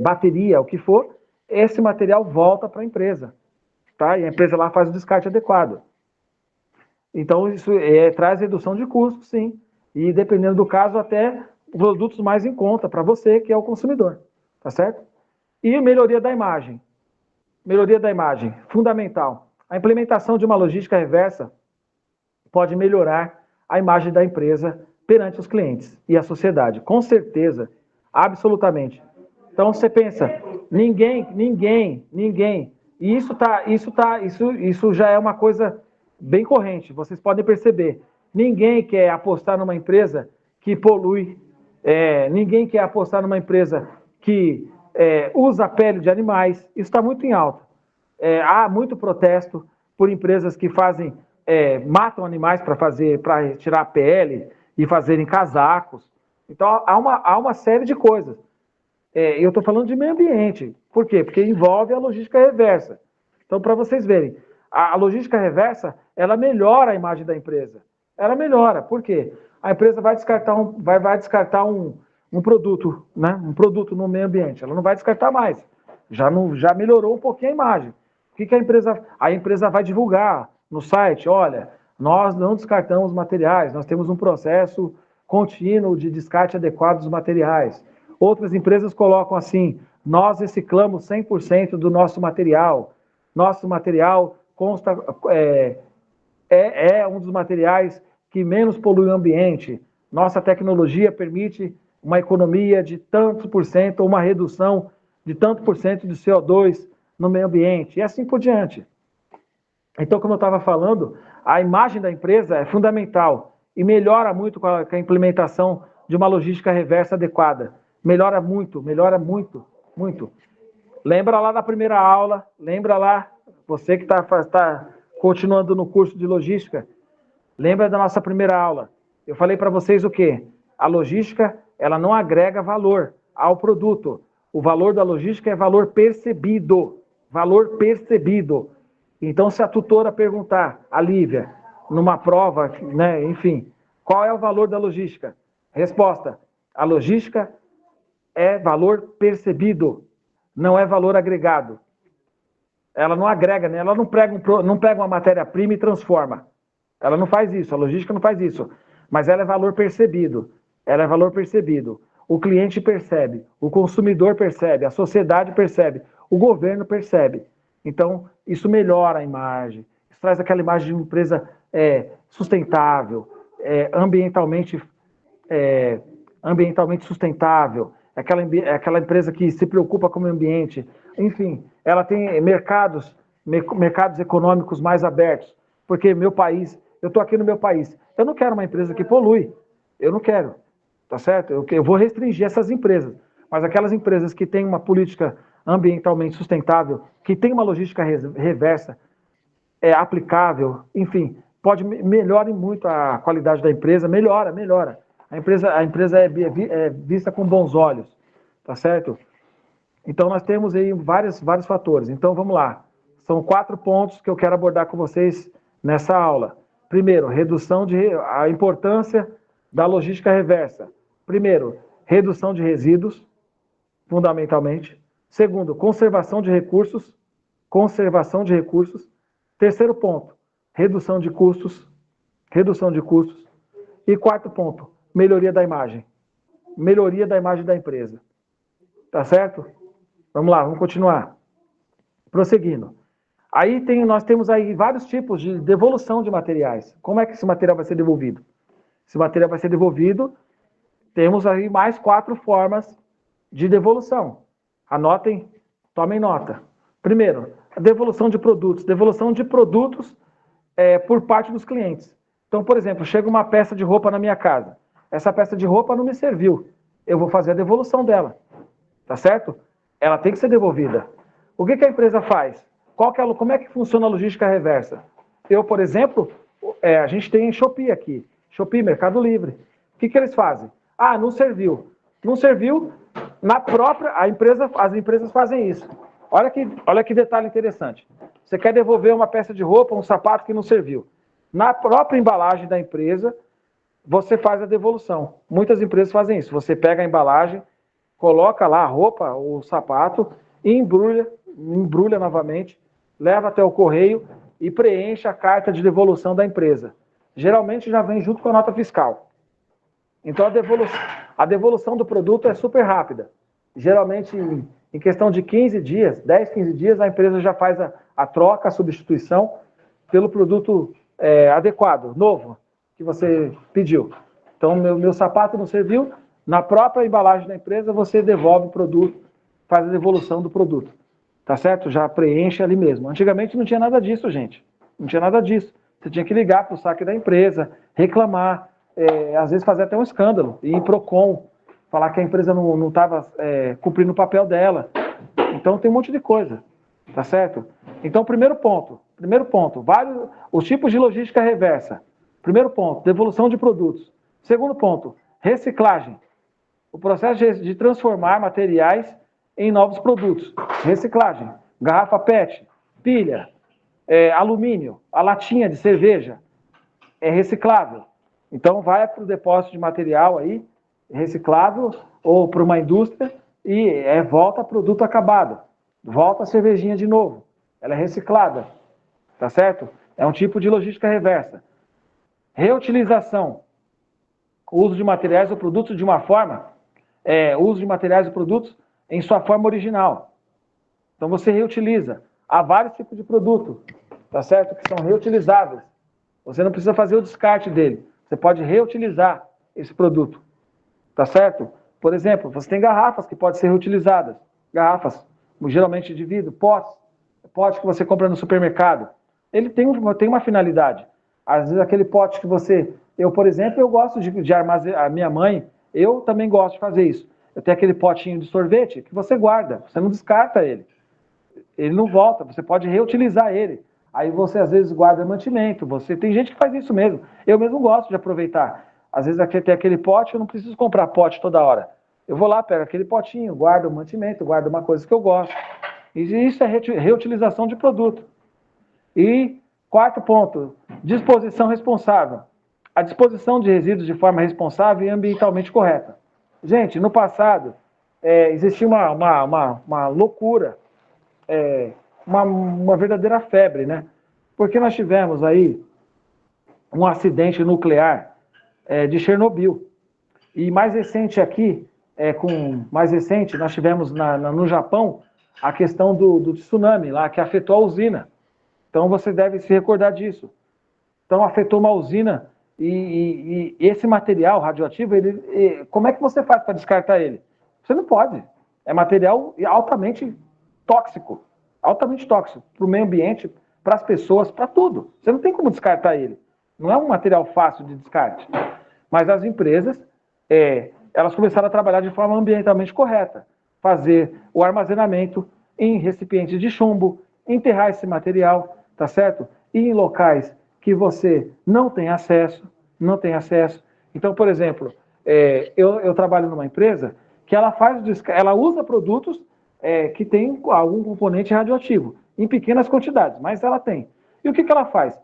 bateria, o que for, esse material volta para a empresa, tá? E a empresa lá faz o descarte adequado. Então, isso traz redução de custos, sim, e dependendo do caso, até produtos mais em conta para você, que é o consumidor, tá certo? E melhoria da imagem. Melhoria da imagem, fundamental. A implementação de uma logística reversa pode melhorar a imagem da empresa perante os clientes e a sociedade, com certeza, absolutamente. Então você pensa, ninguém, e isso já é uma coisa bem corrente, vocês podem perceber. Ninguém quer apostar numa empresa que polui, ninguém quer apostar numa empresa que usa a pele de animais, isso está muito em alta. Há muito protesto por empresas que matam animais para tirar a pele e fazerem casacos. Então há uma série de coisas. Eu estou falando de meio ambiente. Por quê? Porque envolve a logística reversa. Então, para vocês verem, a logística reversa, ela melhora a imagem da empresa. Ela melhora. Por quê? A empresa vai descartar um produto, né? Um produto no meio ambiente. Ela não vai descartar mais. Já melhorou um pouquinho a imagem. O que a empresa vai divulgar no site? Olha, nós não descartamos materiais, nós temos um processo contínuo de descarte adequado dos materiais. Outras empresas colocam assim, nós reciclamos 100% do nosso material. Nosso material consta, é um dos materiais que menos polui o ambiente. Nossa tecnologia permite uma economia de tantos por cento, ou uma redução de tanto por cento de CO2 no meio ambiente, e assim por diante. Então, como eu estava falando, a imagem da empresa é fundamental e melhora muito com a implementação de uma logística reversa adequada. Melhora muito, muito. Lembra lá da primeira aula, lembra lá, você que está continuando no curso de logística, lembra da nossa primeira aula. Eu falei para vocês o quê? A logística, ela não agrega valor ao produto. O valor da logística é valor percebido. Valor percebido. Então, se a tutora perguntar, a Lívia, numa prova, né, enfim, qual é o valor da logística? Resposta, a logística é valor percebido, não é valor agregado. Ela não agrega, né? Ela não pega uma matéria-prima e transforma. Ela não faz isso, a logística não faz isso. Mas ela é valor percebido. Ela é valor percebido. O cliente percebe, o consumidor percebe, a sociedade percebe, o governo percebe. Então, isso melhora a imagem. Isso traz aquela imagem de uma empresa sustentável, ambientalmente sustentável. Aquela empresa que se preocupa com o meio ambiente. Enfim, ela tem mercados econômicos mais abertos. Porque meu país, eu estou aqui no meu país, eu não quero uma empresa que polui. Eu não quero. Tá certo? Eu vou restringir essas empresas. Mas aquelas empresas que têm uma política ambientalmente sustentável, que tem uma logística reversa, aplicável, enfim, melhore muito a qualidade da empresa, melhora. A empresa é vista com bons olhos, tá certo? Então nós temos aí vários fatores. Então vamos lá. São 4 pontos que eu quero abordar com vocês nessa aula. Primeiro, a importância da logística reversa. Primeiro, redução de resíduos, fundamentalmente. Segundo, conservação de recursos. Terceiro ponto, redução de custos. E quarto ponto, melhoria da imagem da empresa. Tá certo? Vamos lá, vamos continuar. Prosseguindo. Aí nós temos aí vários tipos de devolução de materiais. Como é que esse material vai ser devolvido? Esse material vai ser devolvido, temos aí mais 4 formas de devolução. Anotem, tomem nota. Primeiro, a devolução de produtos. Devolução de produtos por parte dos clientes. Então, por exemplo, chega uma peça de roupa na minha casa. Essa peça de roupa não me serviu. Eu vou fazer a devolução dela. Tá certo? Ela tem que ser devolvida. O que a empresa faz? Como é que funciona a logística reversa? Eu, por exemplo, a gente tem Shopee aqui. Shopee, Mercado Livre. O que eles fazem? Ah, não serviu. Não serviu, as empresas fazem isso. Olha que detalhe interessante. Você quer devolver uma peça de roupa, um sapato que não serviu. na própria embalagem da empresa, você faz a devolução. Muitas empresas fazem isso. Você pega a embalagem, coloca lá a roupa, o sapato, e embrulha novamente, leva até o correio e preenche a carta de devolução da empresa. Geralmente já vem junto com a nota fiscal. Então a devolução do produto é super rápida. Geralmente, em questão de 15 dias, 10, 15 dias, a empresa já faz a troca, a substituição pelo produto adequado, novo, que você pediu. Então, meu sapato não serviu, na própria embalagem da empresa, você devolve o produto, faz a devolução do produto. Tá certo? Já preenche ali mesmo. Antigamente não tinha nada disso, gente. Não tinha nada disso. Você tinha que ligar para o saque da empresa, reclamar, às vezes fazer até um escândalo, ir em PROCON, falar que a empresa não estava cumprindo o papel dela. Então tem um monte de coisa, tá certo? Então, primeiro ponto, os tipos de logística reversa. Primeiro ponto, devolução de produtos. Segundo ponto, reciclagem. O processo de transformar materiais em novos produtos. Reciclagem, garrafa PET, pilha, alumínio, a latinha de cerveja, é reciclável. Então vai para o depósito de material aí, reciclável, ou para uma indústria, e volta produto acabado. Volta a cervejinha de novo. Ela é reciclada. Tá certo? É um tipo de logística reversa. Reutilização. O uso de materiais ou produtos de uma forma, uso de materiais ou produtos em sua forma original. Então você reutiliza. Há vários tipos de produto, tá certo? Que são reutilizáveis. Você não precisa fazer o descarte dele. Você pode reutilizar esse produto, tá certo? Por exemplo, você tem garrafas que podem ser reutilizadas. Garrafas, geralmente de vidro, pote que você compra no supermercado. Ele tem uma finalidade. Às vezes aquele pote que eu, por exemplo, eu gosto de armazenar, a minha mãe, eu também gosto de fazer isso. Eu tenho aquele potinho de sorvete que você guarda, você não descarta ele. Ele não volta, você pode reutilizar ele. Aí você às vezes guarda mantimento, tem gente que faz isso mesmo. Eu mesmo gosto de aproveitar. Às vezes aqui tem aquele pote, eu não preciso comprar pote toda hora. Eu vou lá, pego aquele potinho, guardo o mantimento, guardo uma coisa que eu gosto. E isso é reutilização de produto. E quarto ponto, disposição responsável. A disposição de resíduos de forma responsável e ambientalmente correta. Gente, no passado, existia uma loucura, uma verdadeira febre, né? Porque nós tivemos aí um acidente nuclear de Chernobyl. E mais recente aqui, nós tivemos no Japão a questão do tsunami lá, que afetou a usina. Então você deve se recordar disso. Então afetou uma usina e esse material radioativo, como é que você faz para descartar ele? Você não pode. É material altamente tóxico para o meio ambiente, para as pessoas, para tudo. Você não tem como descartar ele. Não é um material fácil de descarte. Mas as empresas, elas começaram a trabalhar de forma ambientalmente correta. Fazer o armazenamento em recipientes de chumbo, enterrar esse material, tá certo? E em locais que você não tem acesso. Então, por exemplo, eu trabalho numa empresa que ela usa produtos que tem algum componente radioativo, em pequenas quantidades, mas ela tem. E o que ela faz?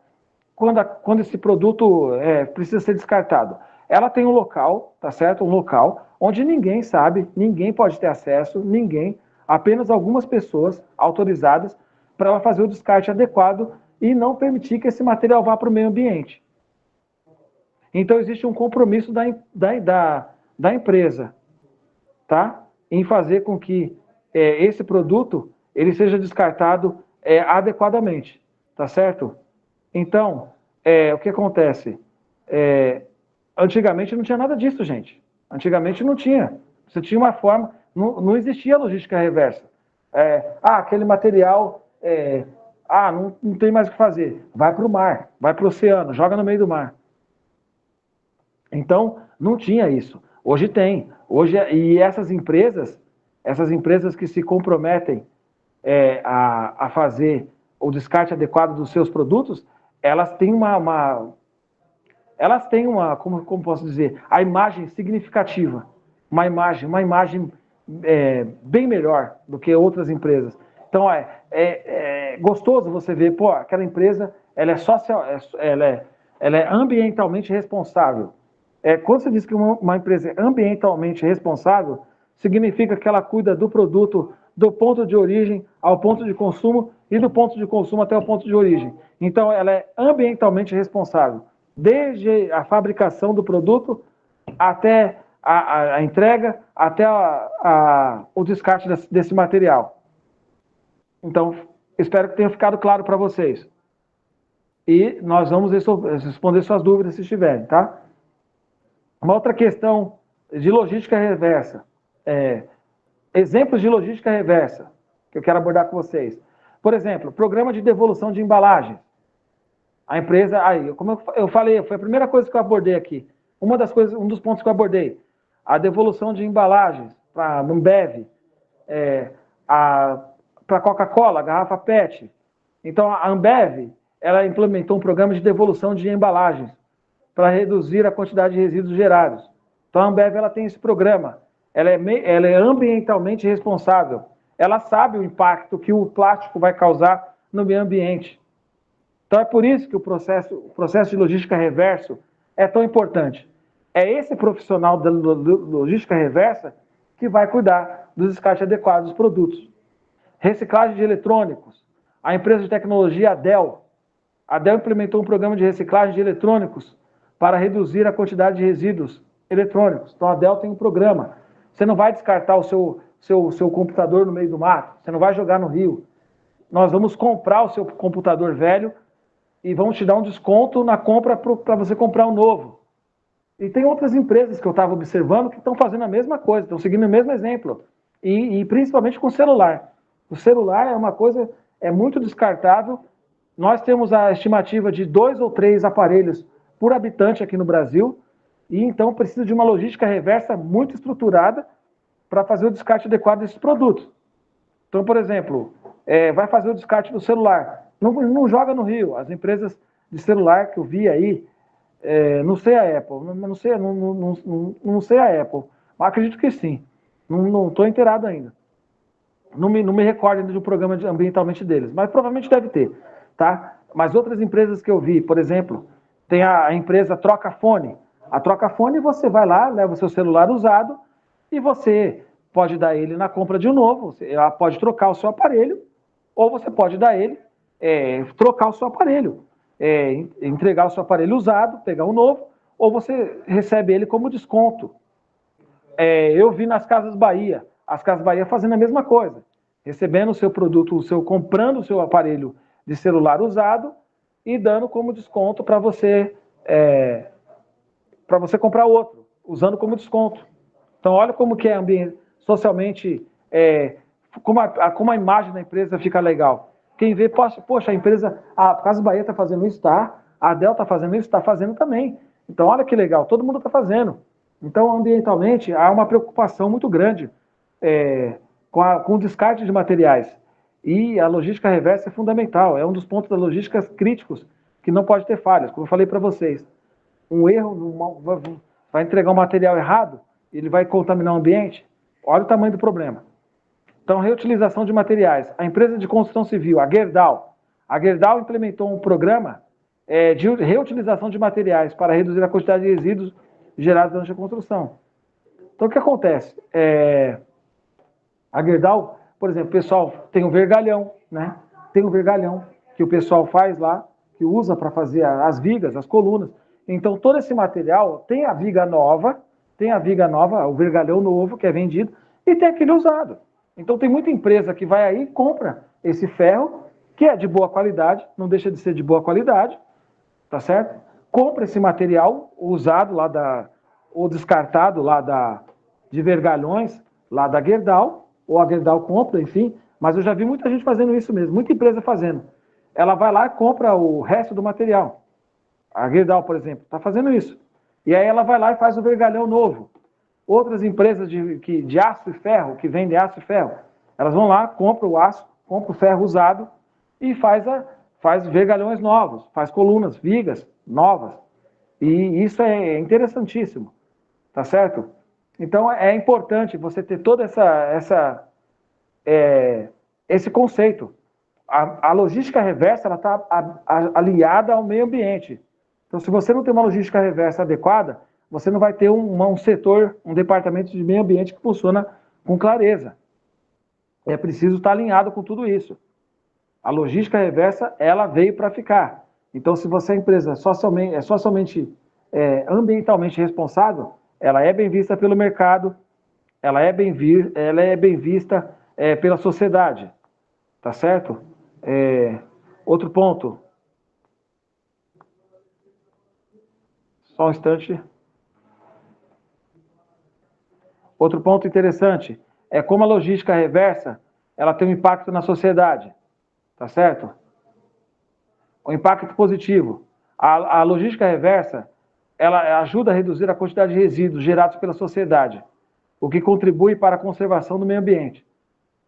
Quando esse produto precisa ser descartado? Ela tem um local, tá certo? Um local onde ninguém sabe, ninguém pode ter acesso, apenas algumas pessoas autorizadas para ela fazer o descarte adequado e não permitir que esse material vá para o meio ambiente. Então existe um compromisso da empresa, tá? Em fazer com que esse produto ele seja descartado adequadamente, tá certo? Então, o que acontece? Antigamente não tinha nada disso, gente. Antigamente não tinha. Você tinha uma forma, não existia logística reversa. Aquele material, não tem mais o que fazer. Vai para o mar, vai para o oceano, joga no meio do mar. Então, não tinha isso. Hoje tem. E essas empresas que se comprometem a fazer o descarte adequado dos seus produtos, elas têm como posso dizer, a imagem significativa. Uma imagem bem melhor do que outras empresas. Então, é gostoso você ver, aquela empresa, ela é social, ela é ambientalmente responsável. Quando você diz que uma empresa é ambientalmente responsável, significa que ela cuida do produto do ponto de origem ao ponto de consumo e do ponto de consumo até o ponto de origem. Então, ela é ambientalmente responsável, desde a fabricação do produto até a entrega, até o descarte desse material. Então, espero que tenha ficado claro para vocês. E nós vamos responder suas dúvidas se tiverem, tá? Uma outra questão de logística reversa. Exemplos de logística reversa que eu quero abordar com vocês. Por exemplo, programa de devolução de embalagens. A empresa, como eu falei, foi a primeira coisa que eu abordei aqui. Um dos pontos que eu abordei. A devolução de embalagens para Ambev, para Coca-Cola, garrafa PET. Então, a Ambev, ela implementou um programa de devolução de embalagens para reduzir a quantidade de resíduos gerados. Então, a Ambev, ela tem esse programa. Ela é ambientalmente responsável. Ela sabe o impacto que o plástico vai causar no meio ambiente. Então, é por isso que o processo de logística reverso é tão importante. É esse profissional da logística reversa que vai cuidar do descarte adequado dos produtos. Reciclagem de eletrônicos. A empresa de tecnologia a Dell implementou um programa de reciclagem de eletrônicos para reduzir a quantidade de resíduos eletrônicos. Então, a Dell tem um programa. Você não vai descartar o seu computador no meio do mato, você não vai jogar no rio. Nós vamos comprar o seu computador velho e vamos te dar um desconto na compra para você comprar um novo. E tem outras empresas que eu estava observando que estão fazendo a mesma coisa, estão seguindo o mesmo exemplo. E principalmente com o celular. O celular é uma coisa, muito descartável. Nós temos a estimativa de 2 ou 3 aparelhos por habitante aqui no Brasil, e então precisa de uma logística reversa muito estruturada para fazer o descarte adequado desses produtos. Então, por exemplo, vai fazer o descarte do celular. Não joga no rio. As empresas de celular que eu vi aí, não sei a Apple, não sei a Apple, mas acredito que sim. Não estou inteirado ainda. Não me recordo ainda de um programa ambientalmente deles, mas provavelmente deve ter, tá? Mas outras empresas que eu vi, por exemplo, tem a empresa Trocafone. A Trocafone, você vai lá, leva o seu celular usado e você pode dar ele na compra de um novo, você pode trocar o seu aparelho, ou você pode dar ele, trocar o seu aparelho, entregar o seu aparelho usado, pegar um novo, ou você recebe ele como desconto. Eu vi nas Casas Bahia, as Casas Bahia fazendo a mesma coisa, recebendo o seu produto, comprando o seu aparelho de celular usado e dando como desconto para você comprar outro, usando como desconto. Então, olha como que é socialmente, como a imagem da empresa fica legal. Quem vê, poxa, a empresa, a Casas Bahia está fazendo isso, tá? A Dell está fazendo isso, está fazendo também. Então, olha que legal, todo mundo está fazendo. Então, ambientalmente, há uma preocupação muito grande com o descarte de materiais. E a logística reversa é fundamental, é um dos pontos da logística críticos que não pode ter falhas, como eu falei para vocês. Um erro vai entregar um material errado, ele vai contaminar o ambiente. Olha o tamanho do problema. Então, reutilização de materiais. A empresa de construção civil, a Gerdau implementou um programa de reutilização de materiais para reduzir a quantidade de resíduos gerados durante a construção. Então, o que acontece? A Gerdau, por exemplo, o pessoal tem um vergalhão, né? Tem um vergalhão que o pessoal faz lá, que usa para fazer as vigas, as colunas. Então, todo esse material tem a viga nova, o vergalhão novo que é vendido, e tem aquele usado. Então, tem muita empresa que vai aí e compra esse ferro, que é de boa qualidade, não deixa de ser de boa qualidade, tá certo? Compra esse material usado lá ou descartado lá de vergalhões, lá da Gerdau, ou a Gerdau compra, enfim, mas eu já vi muita gente fazendo isso mesmo, muita empresa fazendo. Ela vai lá e compra o resto do material. A Gerdau, por exemplo, está fazendo isso. E aí ela vai lá e faz o vergalhão novo. Outras empresas de aço e ferro, que vendem aço e ferro, elas vão lá, compram o aço, compram o ferro usado e faz vergalhões novos, faz colunas, vigas novas. E isso é interessantíssimo, tá certo? Então é importante você ter todo esse conceito. A logística reversa está aliada ao meio ambiente. Então, se você não tem uma logística reversa adequada, você não vai ter um setor, um departamento de meio ambiente que funciona com clareza. É preciso estar alinhado com tudo isso. A logística reversa, ela veio para ficar. Então, se você é empresa socialmente ambientalmente responsável, ela é bem vista pelo mercado, ela é bem vista pela sociedade. Tá certo? Outro ponto. Só um instante. Outro ponto interessante é como a logística reversa, ela tem um impacto na sociedade. Tá certo? O impacto positivo. A logística reversa, ela ajuda a reduzir a quantidade de resíduos gerados pela sociedade, o que contribui para a conservação do meio ambiente.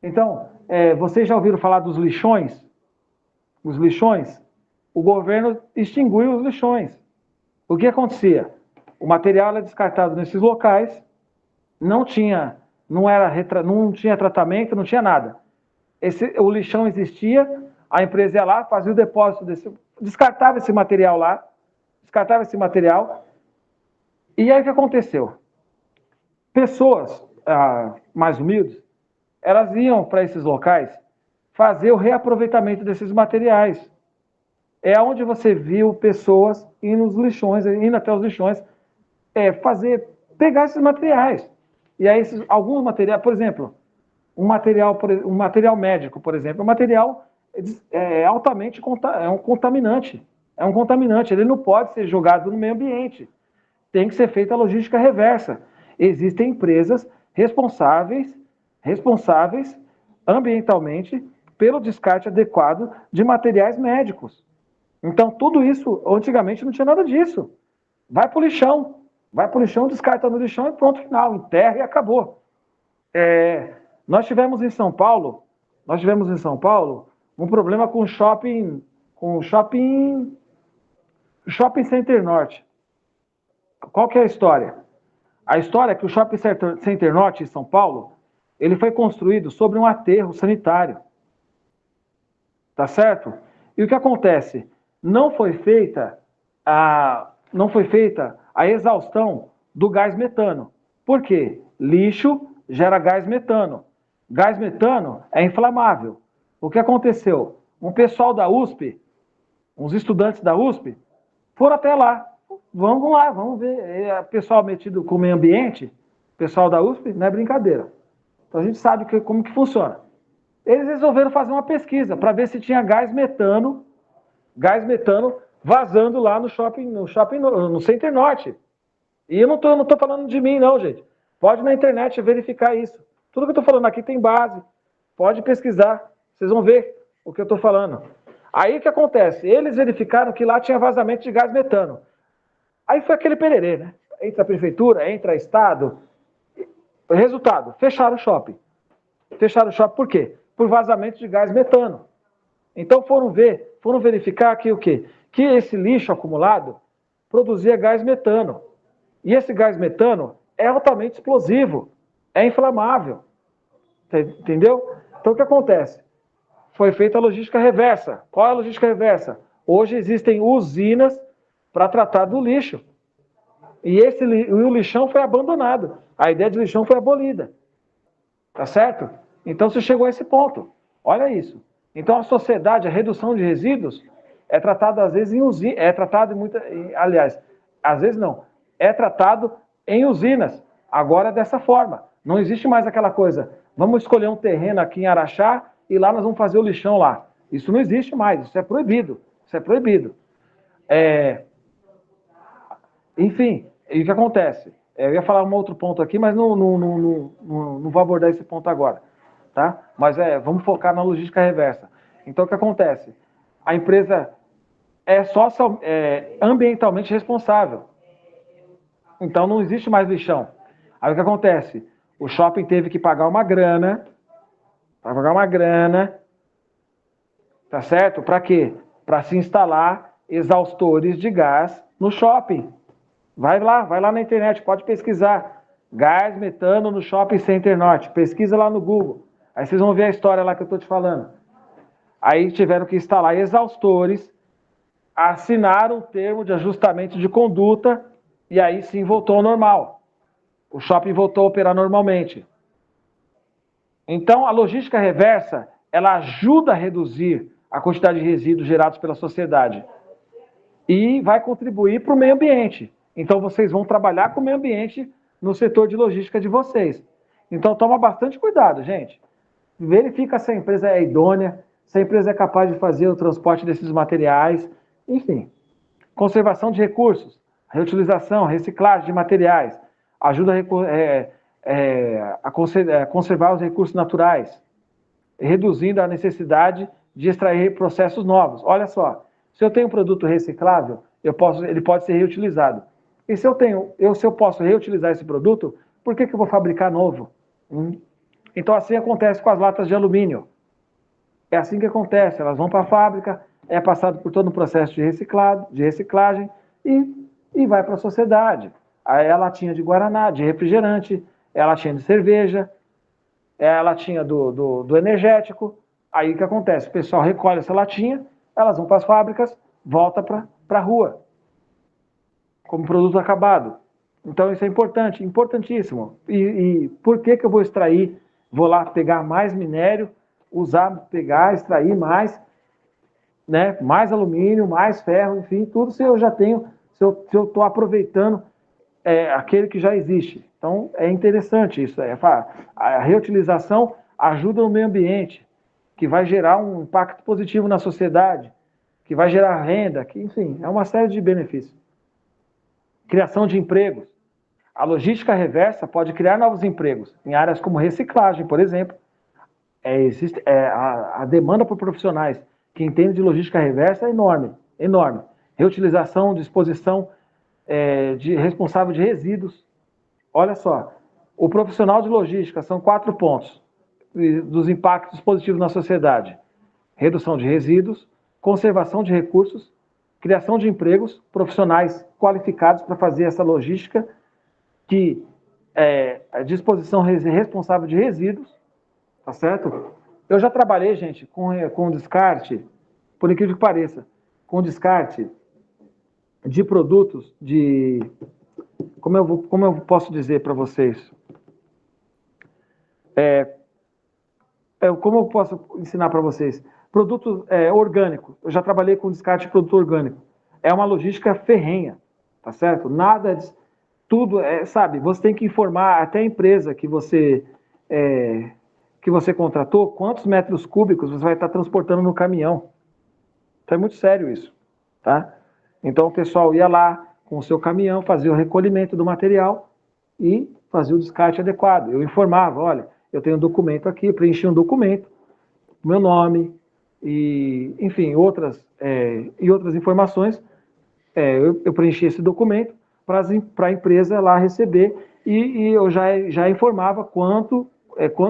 Então, vocês já ouviram falar dos lixões? Os lixões? O governo extinguiu os lixões. O que acontecia? O material era descartado nesses locais, não tinha tratamento, não tinha nada. O lixão existia, a empresa ia lá, fazia o depósito descartava esse material lá, e aí o que aconteceu? Pessoas mais humildes, elas iam para esses locais fazer o reaproveitamento desses materiais. É onde você viu pessoas indo até os lixões, pegar esses materiais. E aí, alguns materiais, por exemplo, um material médico, por exemplo, altamente contaminante. É um contaminante, ele não pode ser jogado no meio ambiente. Tem que ser feita a logística reversa. Existem empresas responsáveis ambientalmente pelo descarte adequado de materiais médicos. Então, tudo isso, antigamente não tinha nada disso. Vai para o lixão, descarta no lixão e pronto, final, enterra e acabou. Nós tivemos em São Paulo um problema com o shopping Center Norte. Qual que é a história? A história é que o Shopping Center Norte, em São Paulo, ele foi construído sobre um aterro sanitário. Tá certo? E o que acontece? Não foi feita a exaustão do gás metano. Por quê? Lixo gera gás metano. Gás metano é inflamável. O que aconteceu? Um pessoal da USP, uns estudantes da USP, foram até lá. Vamos lá, vamos ver. Pessoal metido com o meio ambiente, pessoal da USP, não é brincadeira. Então a gente sabe como que funciona. Eles resolveram fazer uma pesquisa para ver se tinha gás metano vazando lá no Center Norte. E eu não tô falando de mim, não, gente. Pode na internet verificar isso. Tudo que eu estou falando aqui tem base. Pode pesquisar. Vocês vão ver o que eu estou falando. Aí o que acontece? Eles verificaram que lá tinha vazamento de gás metano. Aí foi aquele pererê, né? Entra a prefeitura, entra o Estado. Resultado, fecharam o shopping. Fecharam o shopping por quê? Por vazamento de gás metano. Então foram verificar que o quê? Que esse lixo acumulado produzia gás metano. E esse gás metano é altamente explosivo, é inflamável. Entendeu? Então o que acontece? Foi feita a logística reversa. Qual é a logística reversa? Hoje existem usinas para tratar do lixo. E o lixão foi abandonado. A ideia de lixão foi abolida. Tá certo? Então se chegou a esse ponto. Olha isso. Então a sociedade, a redução de resíduos é tratado às vezes em usinas, às vezes não, é tratado em usinas. Agora é dessa forma. Não existe mais aquela coisa, vamos escolher um terreno aqui em Araxá e lá nós vamos fazer o lixão lá. Isso não existe mais, isso é proibido. Enfim, e o que acontece? Eu ia falar um outro ponto aqui, mas não vou abordar esse ponto agora. Tá? Mas vamos focar na logística reversa. Então, o que acontece? A empresa é ambientalmente responsável. Então, não existe mais lixão. Aí, o que acontece? O shopping teve que pagar uma grana, tá certo? Para quê? Para se instalar exaustores de gás no shopping. Vai lá na internet, pode pesquisar. Gás metano no Shopping Center Norte. Pesquisa lá no Google. Aí vocês vão ver a história lá que eu estou te falando. Aí tiveram que instalar exaustores. assinaram um termo de ajustamento de conduta e aí sim voltou ao normal. O shopping voltou a operar normalmente. Então, a logística reversa, ela ajuda a reduzir a quantidade de resíduos gerados pela sociedade e vai contribuir para o meio ambiente. Então, vocês vão trabalhar com o meio ambiente no setor de logística de vocês. Então, toma bastante cuidado, gente. Verifica se a empresa é idônea, se a empresa é capaz de fazer o transporte desses materiais, enfim. Conservação de recursos, reutilização, reciclagem de materiais, ajuda a conservar os recursos naturais, reduzindo a necessidade de extrair processos novos. Olha só, se eu tenho um produto reciclável, ele pode ser reutilizado. E se eu posso reutilizar esse produto, por que eu vou fabricar novo? Então assim acontece com as latas de alumínio. É assim que acontece, elas vão para a fábrica, é passado por todo um processo de reciclagem e vai para a sociedade. Aí é a latinha de guaraná, de refrigerante, é a latinha de cerveja, é a latinha do energético. Aí o que acontece? O pessoal recolhe essa latinha, elas vão para as fábricas, volta para a rua, como produto acabado. Então isso é importante, importantíssimo. E por que eu vou extrair, vou lá pegar mais minério, extrair mais, né, mais alumínio, mais ferro, enfim, tudo se eu já tenho, se eu estou aproveitando aquele que já existe. Então é interessante isso. A reutilização ajuda no meio ambiente, que vai gerar um impacto positivo na sociedade, que vai gerar renda, que, enfim, é uma série de benefícios. Criação de empregos. A logística reversa pode criar novos empregos em áreas como reciclagem, por exemplo. A demanda por profissionais que entendem de logística reversa é enorme, enorme. Reutilização, disposição responsável de resíduos. Olha só, o profissional de logística são 4 pontos dos impactos positivos na sociedade: redução de resíduos, conservação de recursos, criação de empregos, profissionais qualificados para fazer essa logística, que a disposição responsável de resíduos, tá certo? Eu já trabalhei, gente, com descarte, por incrível que pareça, com descarte de produtos de... Como eu posso dizer para vocês? Como eu posso ensinar para vocês? Produto orgânico. Eu já trabalhei com descarte de produto orgânico. É uma logística ferrenha, tá certo? Nada de... Tudo, sabe, você tem que informar até a empresa que você contratou quantos metros cúbicos você vai estar transportando no caminhão. Então é muito sério isso, tá? Então o pessoal ia lá com o seu caminhão, fazia o recolhimento do material e fazia o descarte adequado. Eu informava, olha, eu tenho um documento aqui, preenchi um documento, meu nome e, enfim, outras informações. Eu preenchi esse documento para a empresa lá receber e eu já informava quanto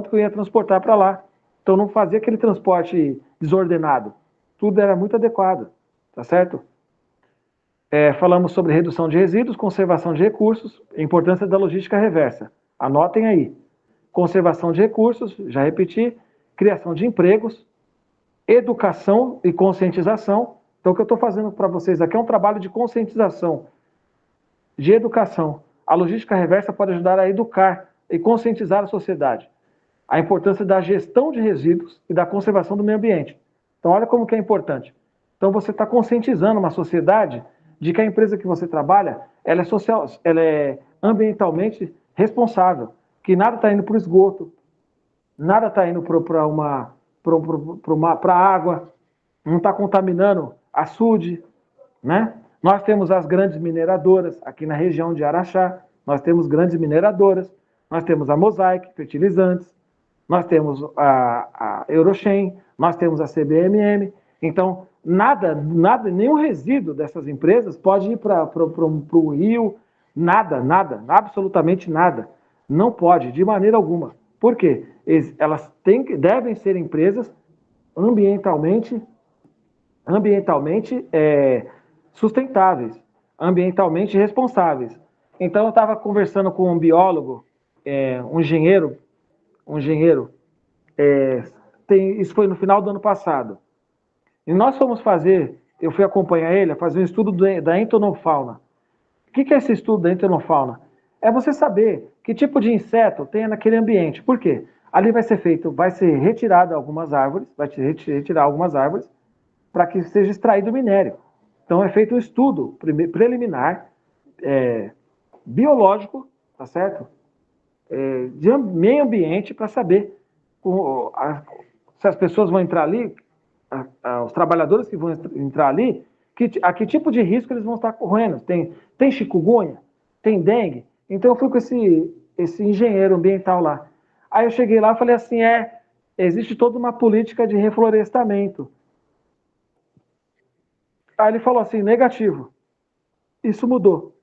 que eu ia transportar para lá. Então não fazia aquele transporte desordenado. Tudo era muito adequado, tá certo? Falamos sobre redução de resíduos, conservação de recursos, importância da logística reversa. Anotem aí. Conservação de recursos, já repeti, criação de empregos, educação e conscientização. Então o que eu estou fazendo para vocês aqui é um trabalho de conscientização, de educação. A logística reversa pode ajudar a educar e conscientizar a sociedade. A importância da gestão de resíduos e da conservação do meio ambiente. Então olha como que é importante. Então você está conscientizando uma sociedade de que a empresa que você trabalha, ela é ambientalmente responsável, que nada está indo para o esgoto, nada está indo para a água, não está contaminando açude, né? Nós temos as grandes mineradoras aqui na região de Araxá, nós temos grandes mineradoras, nós temos a Mosaic, fertilizantes, nós temos a Eurochem, nós temos a CBMM. Então, nenhum resíduo dessas empresas pode ir para o rio, nada, absolutamente nada. Não pode, de maneira alguma. Por quê? Elas devem ser empresas ambientalmente sustentáveis, ambientalmente responsáveis. Então, eu estava conversando com um biólogo, um engenheiro, isso foi no final do ano passado. E nós fomos fazer eu fui acompanhar ele a fazer um estudo da entonofauna. O que é esse estudo da entonofauna? É você saber que tipo de inseto tem naquele ambiente. Por quê? Ali vai ser retirado algumas árvores, vai se retirar algumas árvores para que seja extraído o minério. Então é feito um estudo preliminar, biológico, tá certo? De meio ambiente para saber se as pessoas vão entrar ali, os trabalhadores que vão entrar ali, a que tipo de risco eles vão estar correndo. Tem chikungunya? Tem dengue? Então eu fui com esse engenheiro ambiental lá. Aí eu cheguei lá e falei assim, existe toda uma política de reflorestamento. Aí ele falou assim, negativo. Isso mudou.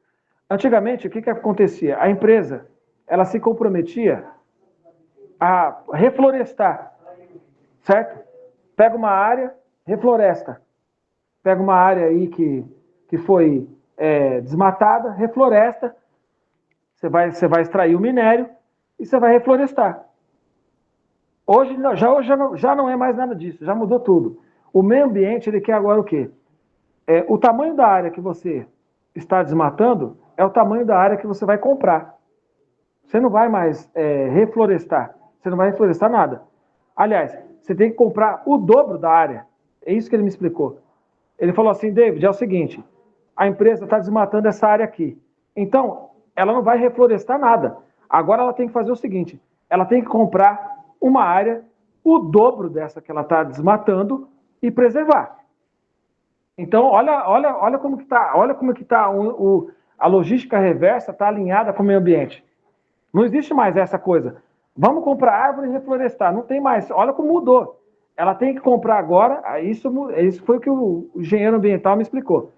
Antigamente, o que acontecia? A empresa, ela se comprometia a reflorestar, certo? Pega uma área, refloresta. Pega uma área aí que foi desmatada, refloresta, você vai extrair o minério e você vai reflorestar. Hoje já não é mais nada disso, já mudou tudo. O meio ambiente, ele quer agora o quê? O tamanho da área que você está desmatando é o tamanho da área que você vai comprar. Você não vai mais reflorestar, você não vai reflorestar nada. Aliás, você tem que comprar o dobro da área. É isso que ele me explicou. Ele falou assim, David, é o seguinte, a empresa está desmatando essa área aqui. Então, ela não vai reflorestar nada. Agora ela tem que fazer o seguinte, ela tem que comprar uma área, o dobro dessa que ela está desmatando e preservar. Então, olha como que está, a logística reversa está alinhada com o meio ambiente. Não existe mais essa coisa. Vamos comprar árvore e reflorestar. Não tem mais. Olha como mudou. Ela tem que comprar agora. Isso foi o que o engenheiro ambiental me explicou.